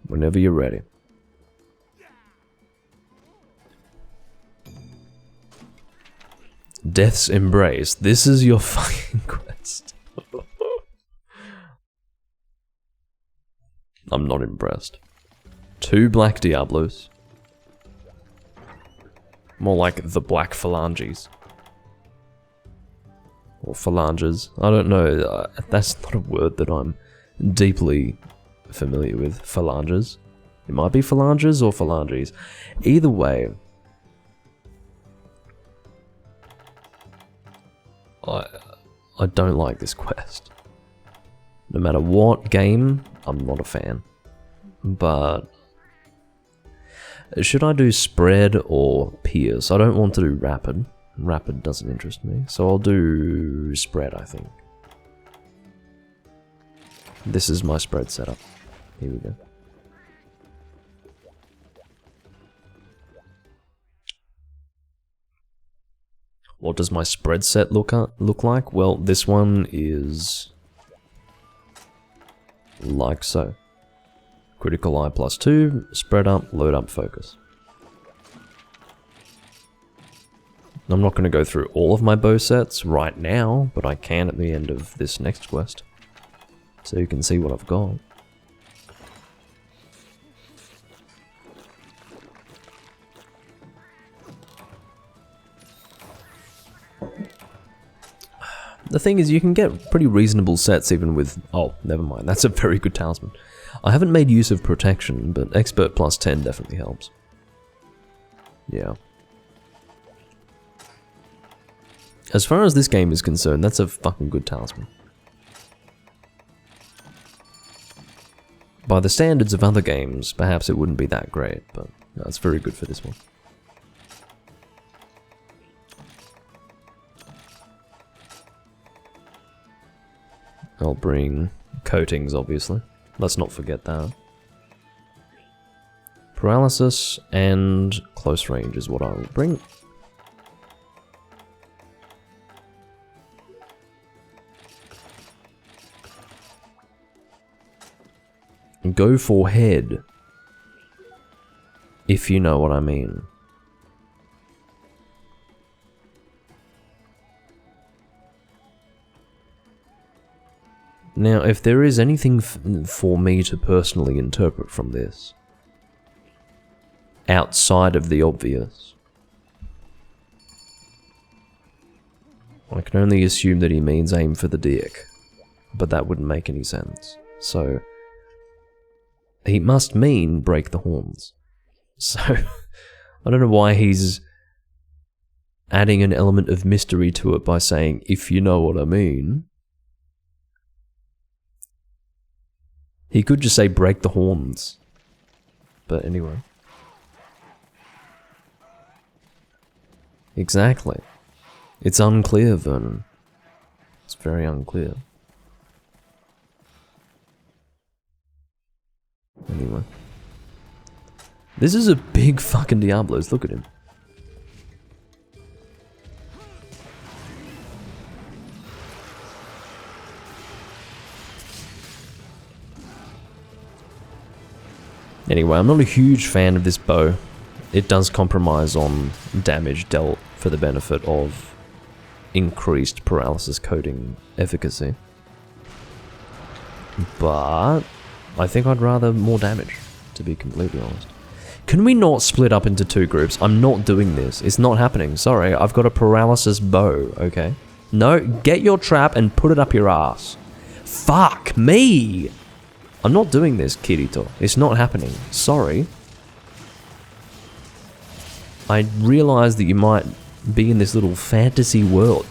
Whenever you're ready. Death's Embrace. This is your fucking quest. I'm not impressed. 2 black Diablos. More like the black phalanges. Or phalanges. I don't know. That's not a word that I'm deeply familiar with. Phalanges. It might be phalanges or phalanges. Either way, I don't like this quest. No matter what game, I'm not a fan. But should I do spread or pierce? I don't want to do rapid. Rapid doesn't interest me, so I'll do spread, I think. This is my spread setup. Here we go. What does my spread set look like? Well, this one is like so. Critical eye +2, spread up, load up, focus. I'm not going to go through all of my bow sets right now, but I can at the end of this next quest. So you can see what I've got. The thing is, you can get pretty reasonable sets even with... Oh, never mind, that's a very good talisman. I haven't made use of protection, but expert +10 definitely helps. Yeah. As far as this game is concerned, that's a fucking good talisman. By the standards of other games, perhaps it wouldn't be that great, but no, it's very good for this one. I'll bring coatings, obviously. Let's not forget that. Paralysis and close range is what I will bring. Go for head, if you know what I mean. Now, if there is anything for me to personally interpret from this, outside of the obvious, I can only assume that he means aim for the dick, but that wouldn't make any sense. So, he must mean break the horns. So, I don't know why he's adding an element of mystery to it by saying, if you know what I mean. He could just say break the horns. But anyway. Exactly. It's unclear, Vernon. It's very unclear. Anyway. This is a big fucking Diablos, look at him. Anyway, I'm not a huge fan of this bow. It does compromise on damage dealt for the benefit of increased paralysis coating efficacy. But I think I'd rather more damage, to be completely honest. Can we not split up into two groups? I'm not doing this. It's not happening. Sorry, I've got a paralysis bow, okay? No, get your trap and put it up your ass. Fuck me! I'm not doing this, Kirito. It's not happening. Sorry. I realise that you might be in this little fantasy world.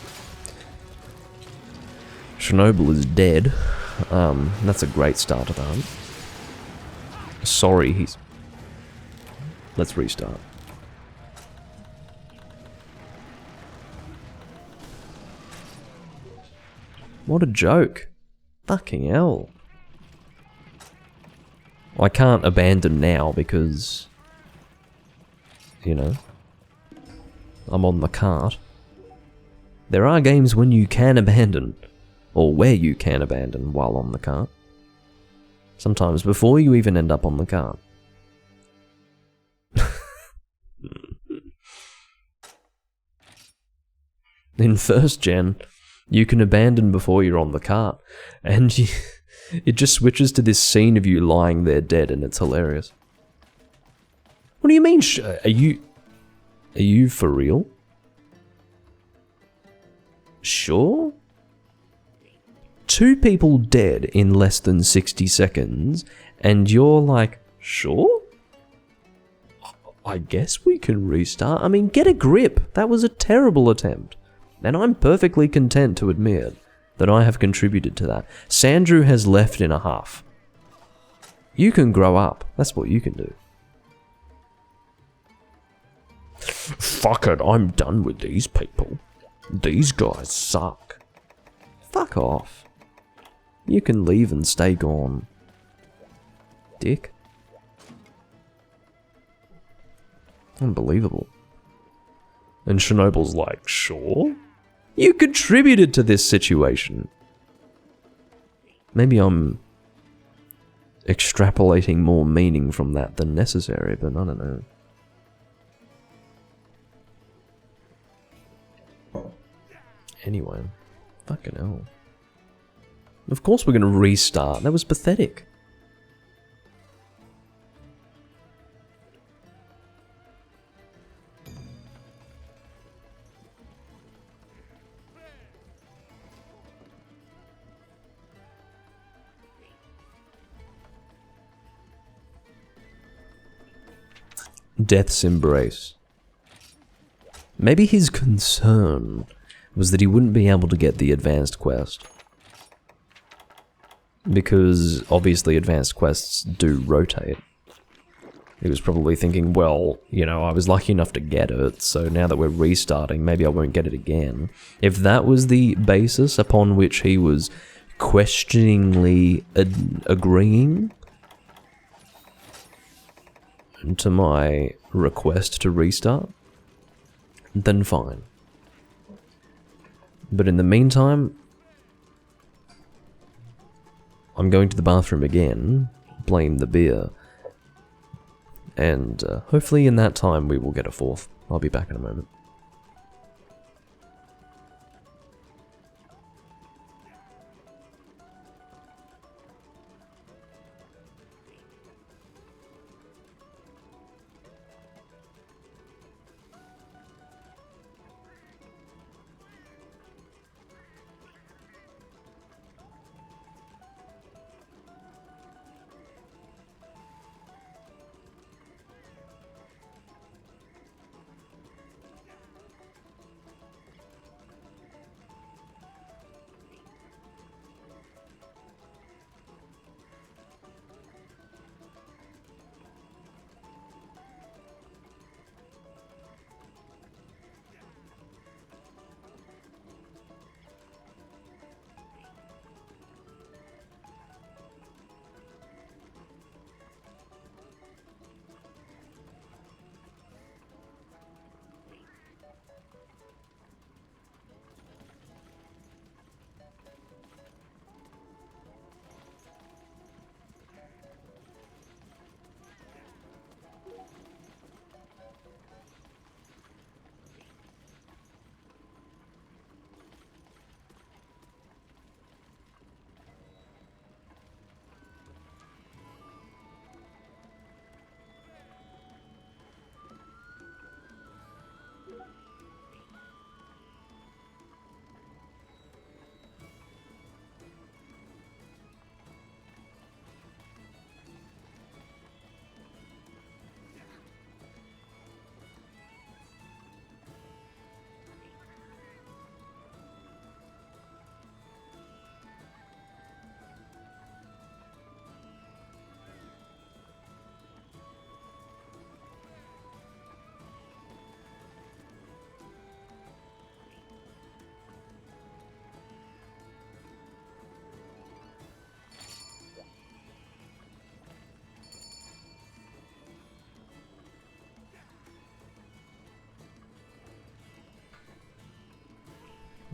Chernobyl is dead. That's a great start to that. Sorry, he's... Let's restart. What a joke. Fucking hell. I can't abandon now because, you know, I'm on the cart. There are games when you can abandon, or where you can abandon while on the cart. Sometimes before you even end up on the cart. In first gen, you can abandon before you're on the cart, and it just switches to this scene of you lying there dead, and it's hilarious. What do you mean? Are you for real? Sure? 2 people dead in less than 60 seconds, and you're like, sure? I guess we can restart. I mean, get a grip. That was a terrible attempt. And I'm perfectly content to admit that I have contributed to that. Sandrew has left in a huff. You can grow up. That's what you can do. Fuck it, I'm done with these people. These guys suck. Fuck off. You can leave and stay gone. Dick. Unbelievable. And Chernobyl's like, sure? You contributed to this situation. Maybe I'm extrapolating more meaning from that than necessary, but I don't know. Anyway, fucking hell. Of course we're gonna restart, that was pathetic. Death's Embrace. Maybe his concern was that he wouldn't be able to get the advanced quest. Because obviously advanced quests do rotate. He was probably thinking, well, you know, I was lucky enough to get it, so now that we're restarting, maybe I won't get it again. If that was the basis upon which he was questioningly agreeing to my request to restart, then fine. But in the meantime, I'm going to the bathroom again, blame the beer, and hopefully in that time we will get a fourth. I'll be back in a moment.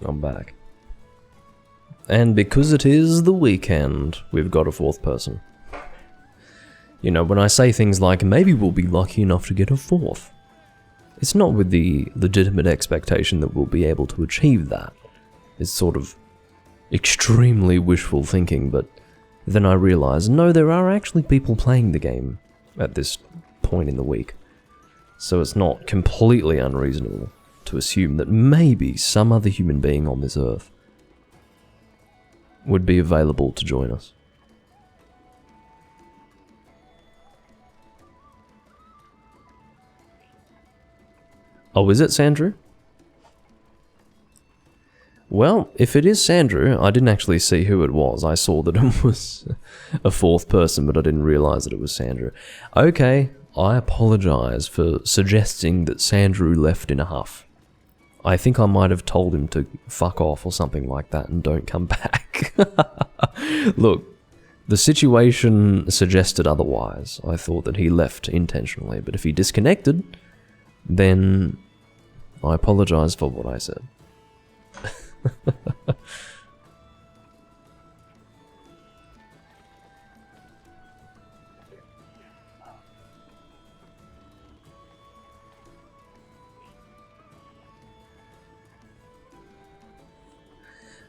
I'm back. And because it is the weekend, we've got a fourth person. You know, when I say things like, maybe we'll be lucky enough to get a fourth, it's not with the legitimate expectation that we'll be able to achieve that. It's sort of extremely wishful thinking, but then I realize, no, there are actually people playing the game at this point in the week. So it's not completely unreasonable to assume that maybe some other human being on this earth would be available to join us. Oh, is it Sandrew? Well, if it is Sandrew, I didn't actually see who it was. I saw that it was a fourth person, but I didn't realize that it was Sandrew. Okay, I apologize for suggesting that Sandrew left in a huff. I think I might have told him to fuck off or something like that and don't come back. Look, the situation suggested otherwise. I thought that he left intentionally, but if he disconnected, then I apologize for what I said.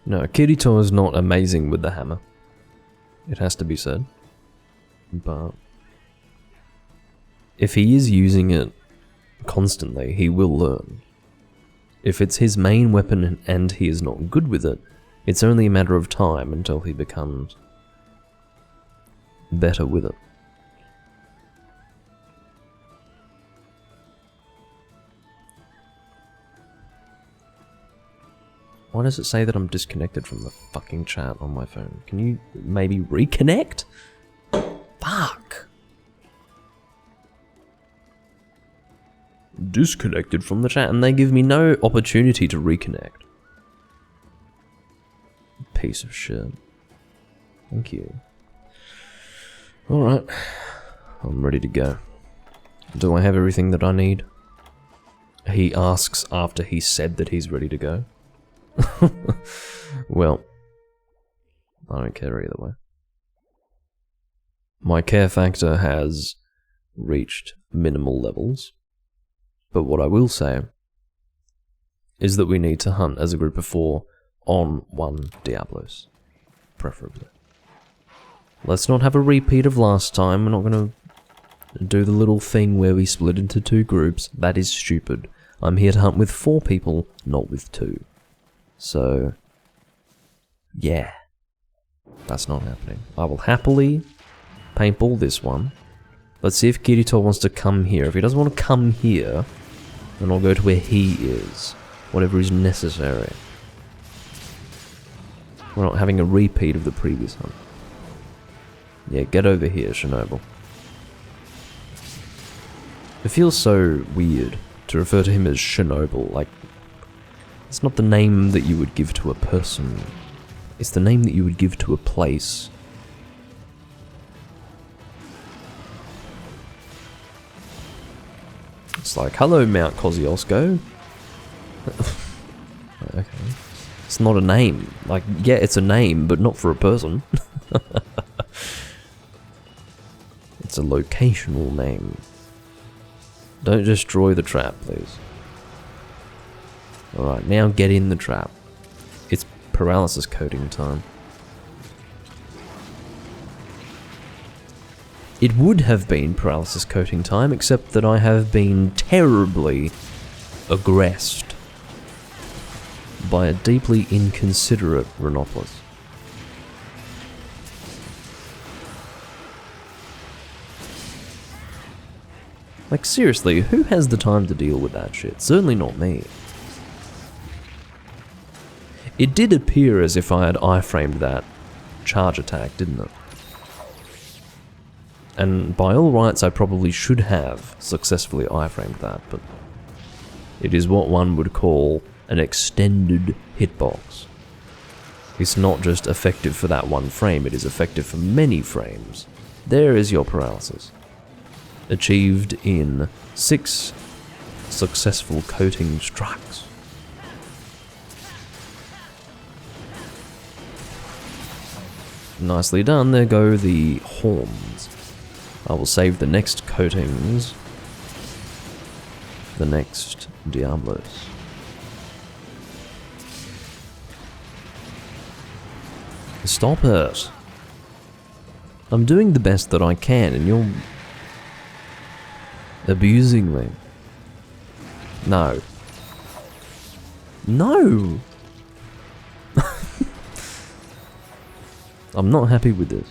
No, Kirito is not amazing with the hammer. It has to be said. But if he is using it constantly, he will learn. If it's his main weapon and he is not good with it, it's only a matter of time until he becomes better with it. Why does it say that I'm disconnected from the fucking chat on my phone? Can you maybe reconnect? Fuck. Disconnected from the chat, and they give me no opportunity to reconnect. Piece of shit. Thank you. Alright. I'm ready to go. Do I have everything that I need? He asks after he said that he's ready to go. Well, I don't care either way. My care factor has reached minimal levels, but what I will say is that we need to hunt as a group of 4 on 1 Diablos, preferably. Let's not have a repeat of last time. We're not going to do the little thing where we split into 2 groups. That is stupid. I'm here to hunt with 4 people, not with 2. So, yeah, that's not happening. I will happily paintball this one. Let's see if Kirito wants to come here. If he doesn't want to come here, then I'll go to where he is. Whatever is necessary. We're not having a repeat of the previous hunt. Yeah, get over here, Chernobyl. It feels so weird to refer to him as Chernobyl, like, it's not the name that you would give to a person. It's the name that you would give to a place. It's like, hello, Mount Kosciuszko. Okay. It's not a name. Like, yeah, it's a name, but not for a person. It's a locational name. Don't destroy the trap, please. Alright, now get in the trap. It's paralysis coating time. It would have been paralysis coating time, except that I have been terribly aggressed by a deeply inconsiderate Rhinopolis. Like, seriously, who has the time to deal with that shit? Certainly not me. It did appear as if I had iframed that charge attack, didn't it? And by all rights, I probably should have successfully iframed that, but it is what one would call an extended hitbox. It's not just effective for that one frame, it is effective for many frames. There is your paralysis. Achieved in 6 successful coating strikes. Nicely done, there go the horns. I will save the next coatings, the next Diablos. Stop it. I'm doing the best that I can and you're abusing me. No. No! I'm not happy with this.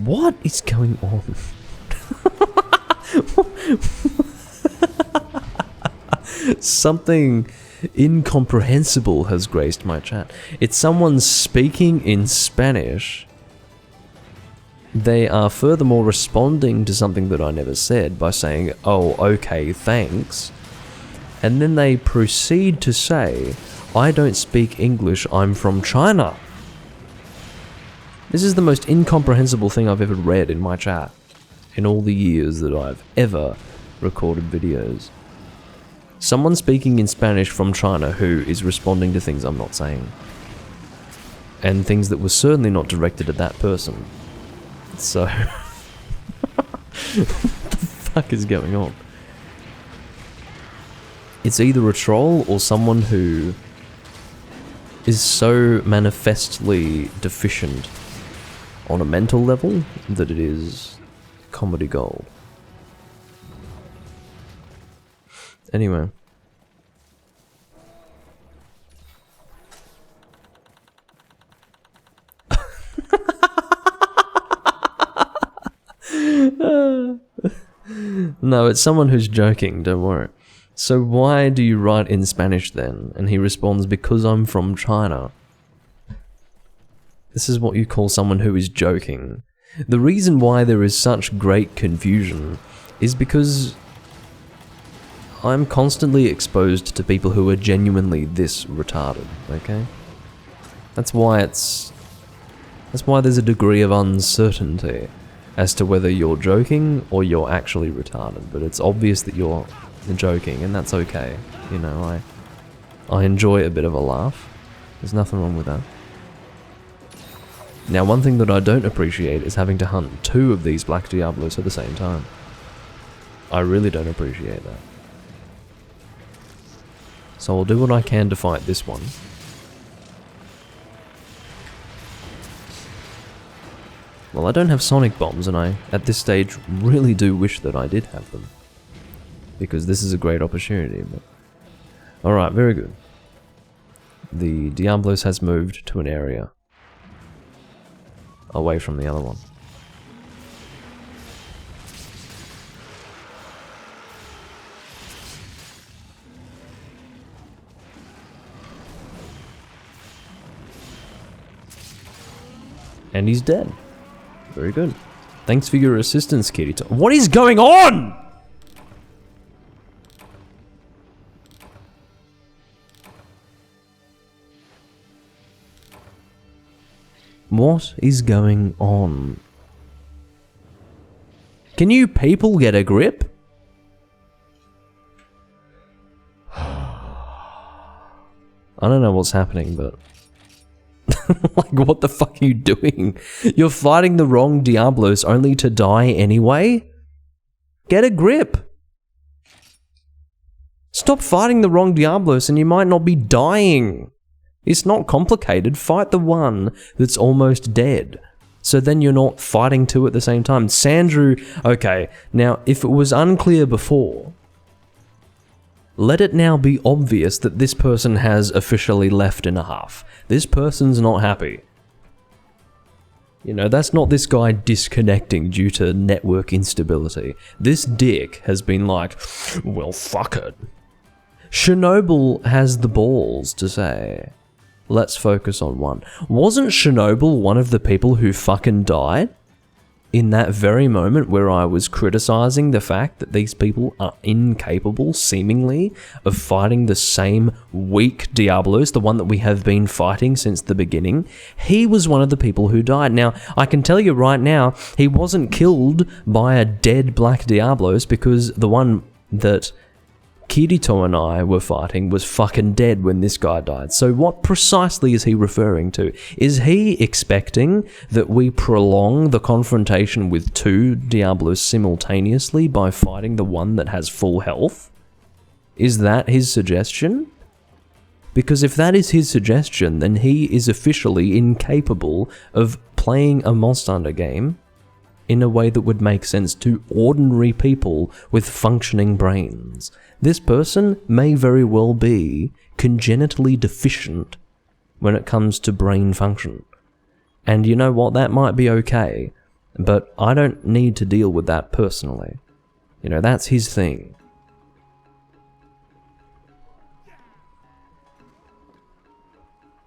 What is going on? Something incomprehensible has graced my chat. It's someone speaking in Spanish. They are furthermore responding to something that I never said by saying, oh, okay, thanks. And then they proceed to say, I don't speak English, I'm from China. This is the most incomprehensible thing I've ever read in my chat in all the years that I've ever recorded videos. Someone speaking in Spanish from China who is responding to things I'm not saying. And things that were certainly not directed at that person. So, what the fuck is going on? It's either a troll or someone who is so manifestly deficient on a mental level that it is comedy gold. Anyway. No, it's someone who's joking, don't worry. So why do you write in Spanish then? And he responds, because I'm from China. This is what you call someone who is joking. The reason why there is such great confusion is because I'm constantly exposed to people who are genuinely this retarded, okay? That's why there's a degree of uncertainty as to whether you're joking or you're actually retarded, but it's obvious that you're joking, and that's okay. You know, I enjoy a bit of a laugh. There's nothing wrong with that. Now, one thing that I don't appreciate is having to hunt 2 of these Black Diablos at the same time. I really don't appreciate that. So I'll do what I can to fight this one. Well, I don't have sonic bombs, and I, at this stage, really do wish that I did have them. Because this is a great opportunity, but... Alright, very good. The Diablos has moved to an area away from the other one. And he's dead. Very good. Thanks for your assistance, Kirito. What is going on?! What is going on? Can you people get a grip? I don't know what's happening, but... like, what the fuck are you doing? You're fighting the wrong Diablos only to die anyway? Get a grip! Stop fighting the wrong Diablos and you might not be dying. It's not complicated. Fight the one that's almost dead. So then you're not fighting 2 at the same time. Sandrew, okay, now if it was unclear before, let it now be obvious that this person has officially left in a half. This person's not happy. You know, that's not this guy disconnecting due to network instability. This dick has been like, well, fuck it. Chernobyl has the balls to say, let's focus on one. Wasn't Chernobyl one of the people who fucking died? In that very moment where I was criticizing the fact that these people are incapable, seemingly, of fighting the same weak Diablos, the one that we have been fighting since the beginning, he was one of the people who died. Now, I can tell you right now, he wasn't killed by a dead Black Diablos because the one that Kirito and I were fighting was fucking dead when this guy died. So what precisely is he referring to? Is he expecting that we prolong the confrontation with 2 Diablos simultaneously by fighting the one that has full health? Is that his suggestion? Because if that is his suggestion, then he is officially incapable of playing a Monster Hunter game in a way that would make sense to ordinary people with functioning brains. This person may very well be congenitally deficient when it comes to brain function. And you know what, that might be okay, but I don't need to deal with that personally. You know, that's his thing.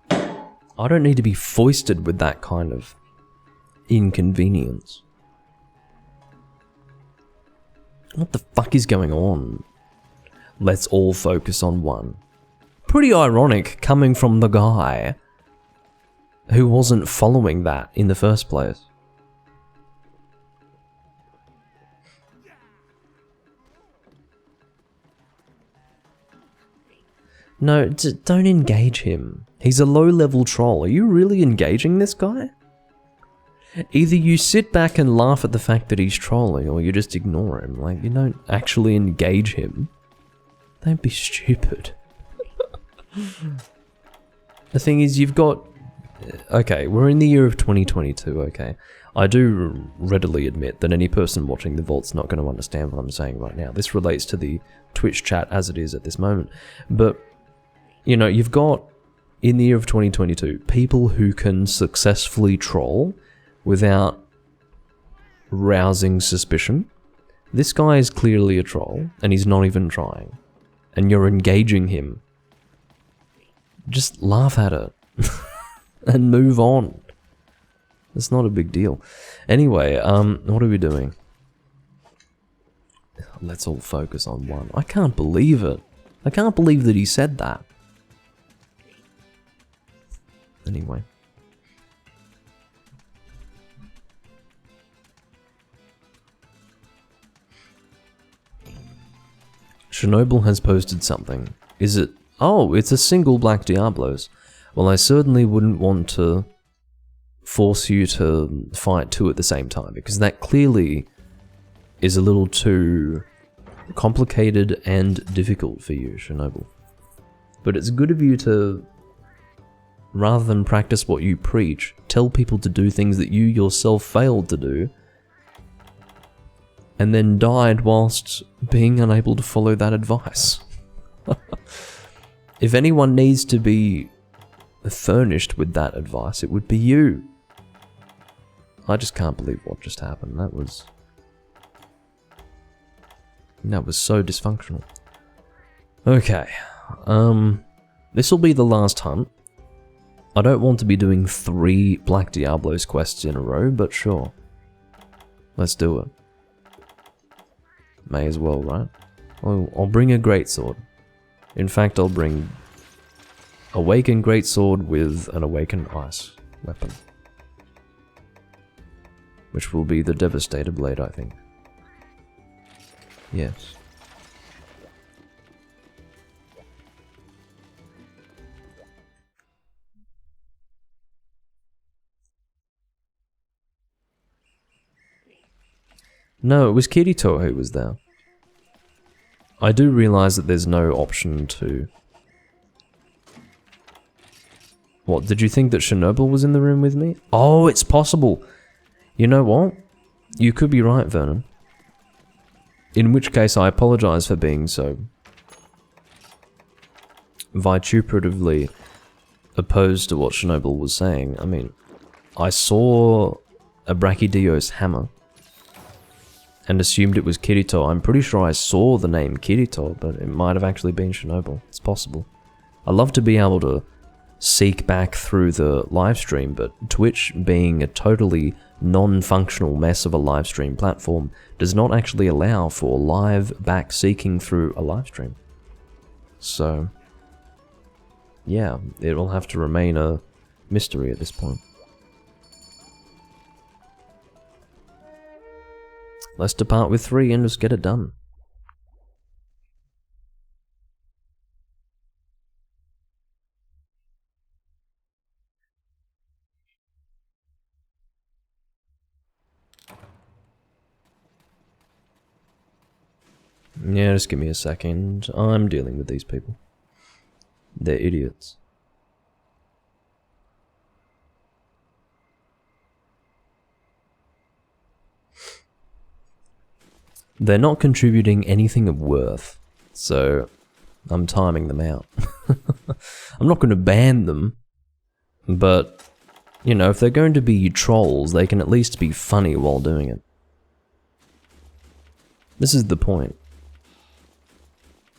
I don't need to be foisted with that kind of inconvenience. What the fuck is going on? Let's all focus on one. Pretty ironic coming from the guy who wasn't following that in the first place. No, don't engage him. He's a low-level troll. Are you really engaging this guy? Either you sit back and laugh at the fact that he's trolling, or you just ignore him. Like, you don't actually engage him. Don't be stupid. The thing is, you've got... Okay, we're in the year of 2022, okay? I do readily admit that any person watching the Vault's not going to understand what I'm saying right now. This relates to the Twitch chat as it is at this moment. But, you know, you've got, in the year of 2022, people who can successfully troll without rousing suspicion. This guy is clearly a troll, and he's not even trying. And you're engaging him. Just laugh at it. And move on. It's not a big deal. Anyway, what are we doing? Let's all focus on one. I can't believe it. I can't believe that he said that. Anyway. Chernobyl has posted something. Is it? Oh, it's a single Black Diablos. Well, I certainly wouldn't want to force you to fight two at the same time, because that clearly is a little too complicated and difficult for you, Chernobyl. But it's good of you to, rather than practice what you preach, tell people to do things that you yourself failed to do, and then died whilst being unable to follow that advice. If anyone needs to be furnished with that advice, it would be you. I just can't believe what just happened. That was so dysfunctional. Okay, this will be the last hunt. I don't want to be doing 3 Black Diablos quests in a row, but sure. Let's do it. May as well, right? I'll bring a greatsword. In fact, I'll bring Awakened Greatsword with an Awakened Ice weapon. Which will be the Devastator Blade, I think. Yes. No, it was Kirito who was there. I do realise that there's no option to... What, did you think that Chernobyl was in the room with me? Oh, it's possible! You know what? You could be right, Vernon. In which case, I apologise for being so vituperatively opposed to what Chernobyl was saying. I mean, I saw a Brachydios hammer and assumed it was Kirito. I'm pretty sure I saw the name Kirito, but it might have actually been Chernobyl. It's possible. I love to be able to seek back through the live stream, but Twitch, being a totally non-functional mess of a live stream platform, does not actually allow for live back seeking through a live stream. So, yeah, it will have to remain a mystery at this point. Let's depart with 3 and just get it done. Yeah, just give me a second. I'm dealing with these people. They're idiots. They're not contributing anything of worth, so I'm timing them out. I'm not going to ban them, but, you know, if they're going to be trolls, they can at least be funny while doing it. This is the point.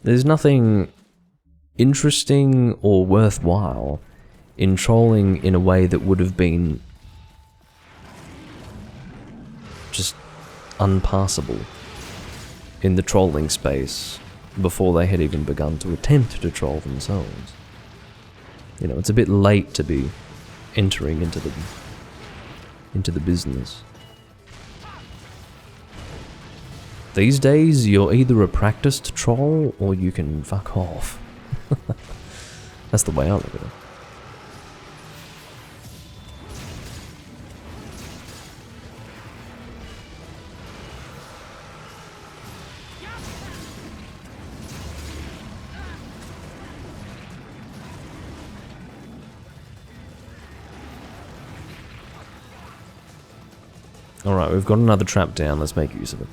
There's nothing interesting or worthwhile in trolling in a way that would have been just unpassable in the trolling space before they had even begun to attempt to troll themselves. You know, it's a bit late to be entering into the business. These days, you're either a practiced troll or you can fuck off. That's the way I look at it. Alright, we've got another trap down, let's make use of it.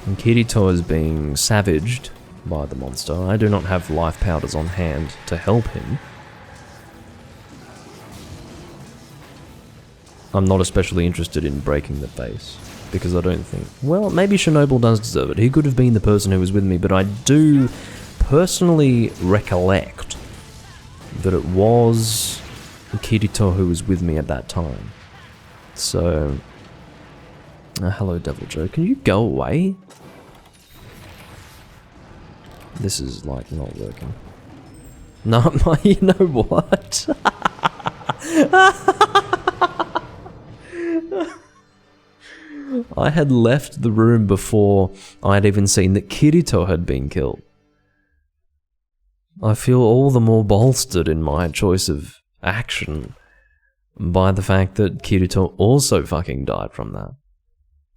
And Kirito is being savaged by the monster. I do not have life powders on hand to help him. I'm not especially interested in breaking the base, because I don't think... Well, maybe Chernobyl does deserve it. He could have been the person who was with me, but I do personally recollect that it was Kirito who was with me at that time. So... hello, Devil Joe. Can you go away? This is, like, not working. No, you know what? I had left the room before I had even seen that Kirito had been killed. I feel all the more bolstered in my choice of action by the fact that Kirito also fucking died from that.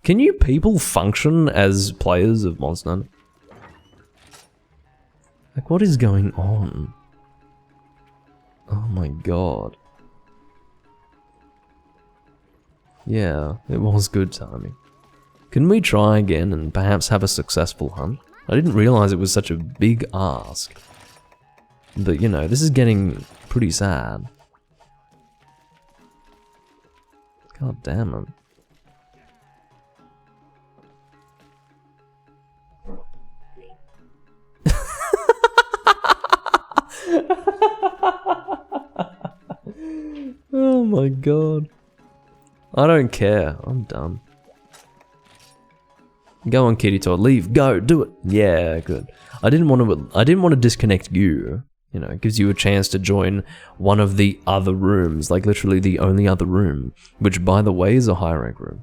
Can you people function as players of Monster Hunter? Like, what is going on? Oh my god. Yeah, it was good timing. Can we try again and perhaps have a successful hunt? I didn't realize it was such a big ask. But, you know, this is getting pretty sad. God damn it. Oh my god. I don't care. I'm done. Go on, Kirito. Leave. Go. Do it. Yeah, good. I didn't want to disconnect you. You know, it gives you a chance to join one of the other rooms, like literally the only other room, which by the way is a high rank room.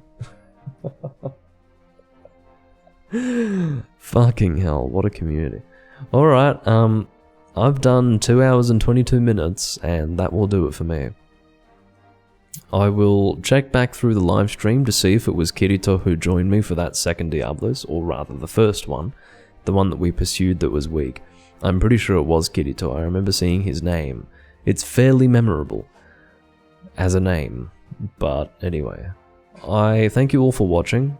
Fucking hell, what a community. Alright, I've done 2 hours and 22 minutes, and that will do it for me. I will check back through the live stream to see if it was Kirito who joined me for that second Diablos, or rather the first one, the one that we pursued that was weak. I'm pretty sure it was Kirito. I remember seeing his name. It's fairly memorable as a name, but anyway. I thank you all for watching.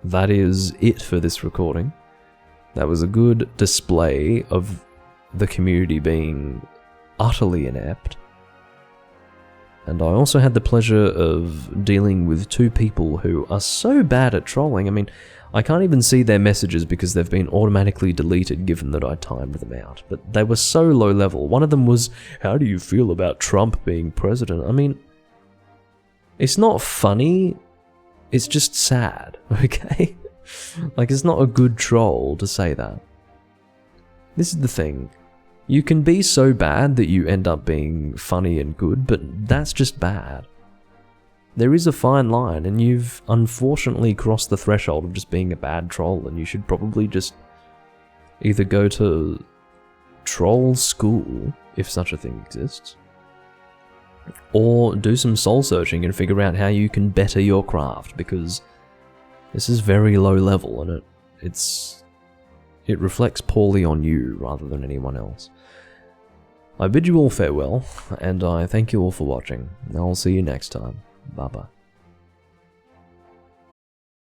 That is it for this recording. That was a good display of the community being utterly inept. And I also had the pleasure of dealing with 2 people who are so bad at trolling. I mean, I can't even see their messages because they've been automatically deleted given that I timed them out. But they were so low level. One of them was, how do you feel about Trump being president? I mean, it's not funny, it's just sad, okay? Like, it's not a good troll to say that. This is the thing. You can be so bad that you end up being funny and good, but that's just bad. There is a fine line, and you've unfortunately crossed the threshold of just being a bad troll, and you should probably just either go to troll school, if such a thing exists, or do some soul searching and figure out how you can better your craft, because this is very low level, and it reflects poorly on you rather than anyone else. I bid you all farewell, and I thank you all for watching. I'll see you next time. Bye bye.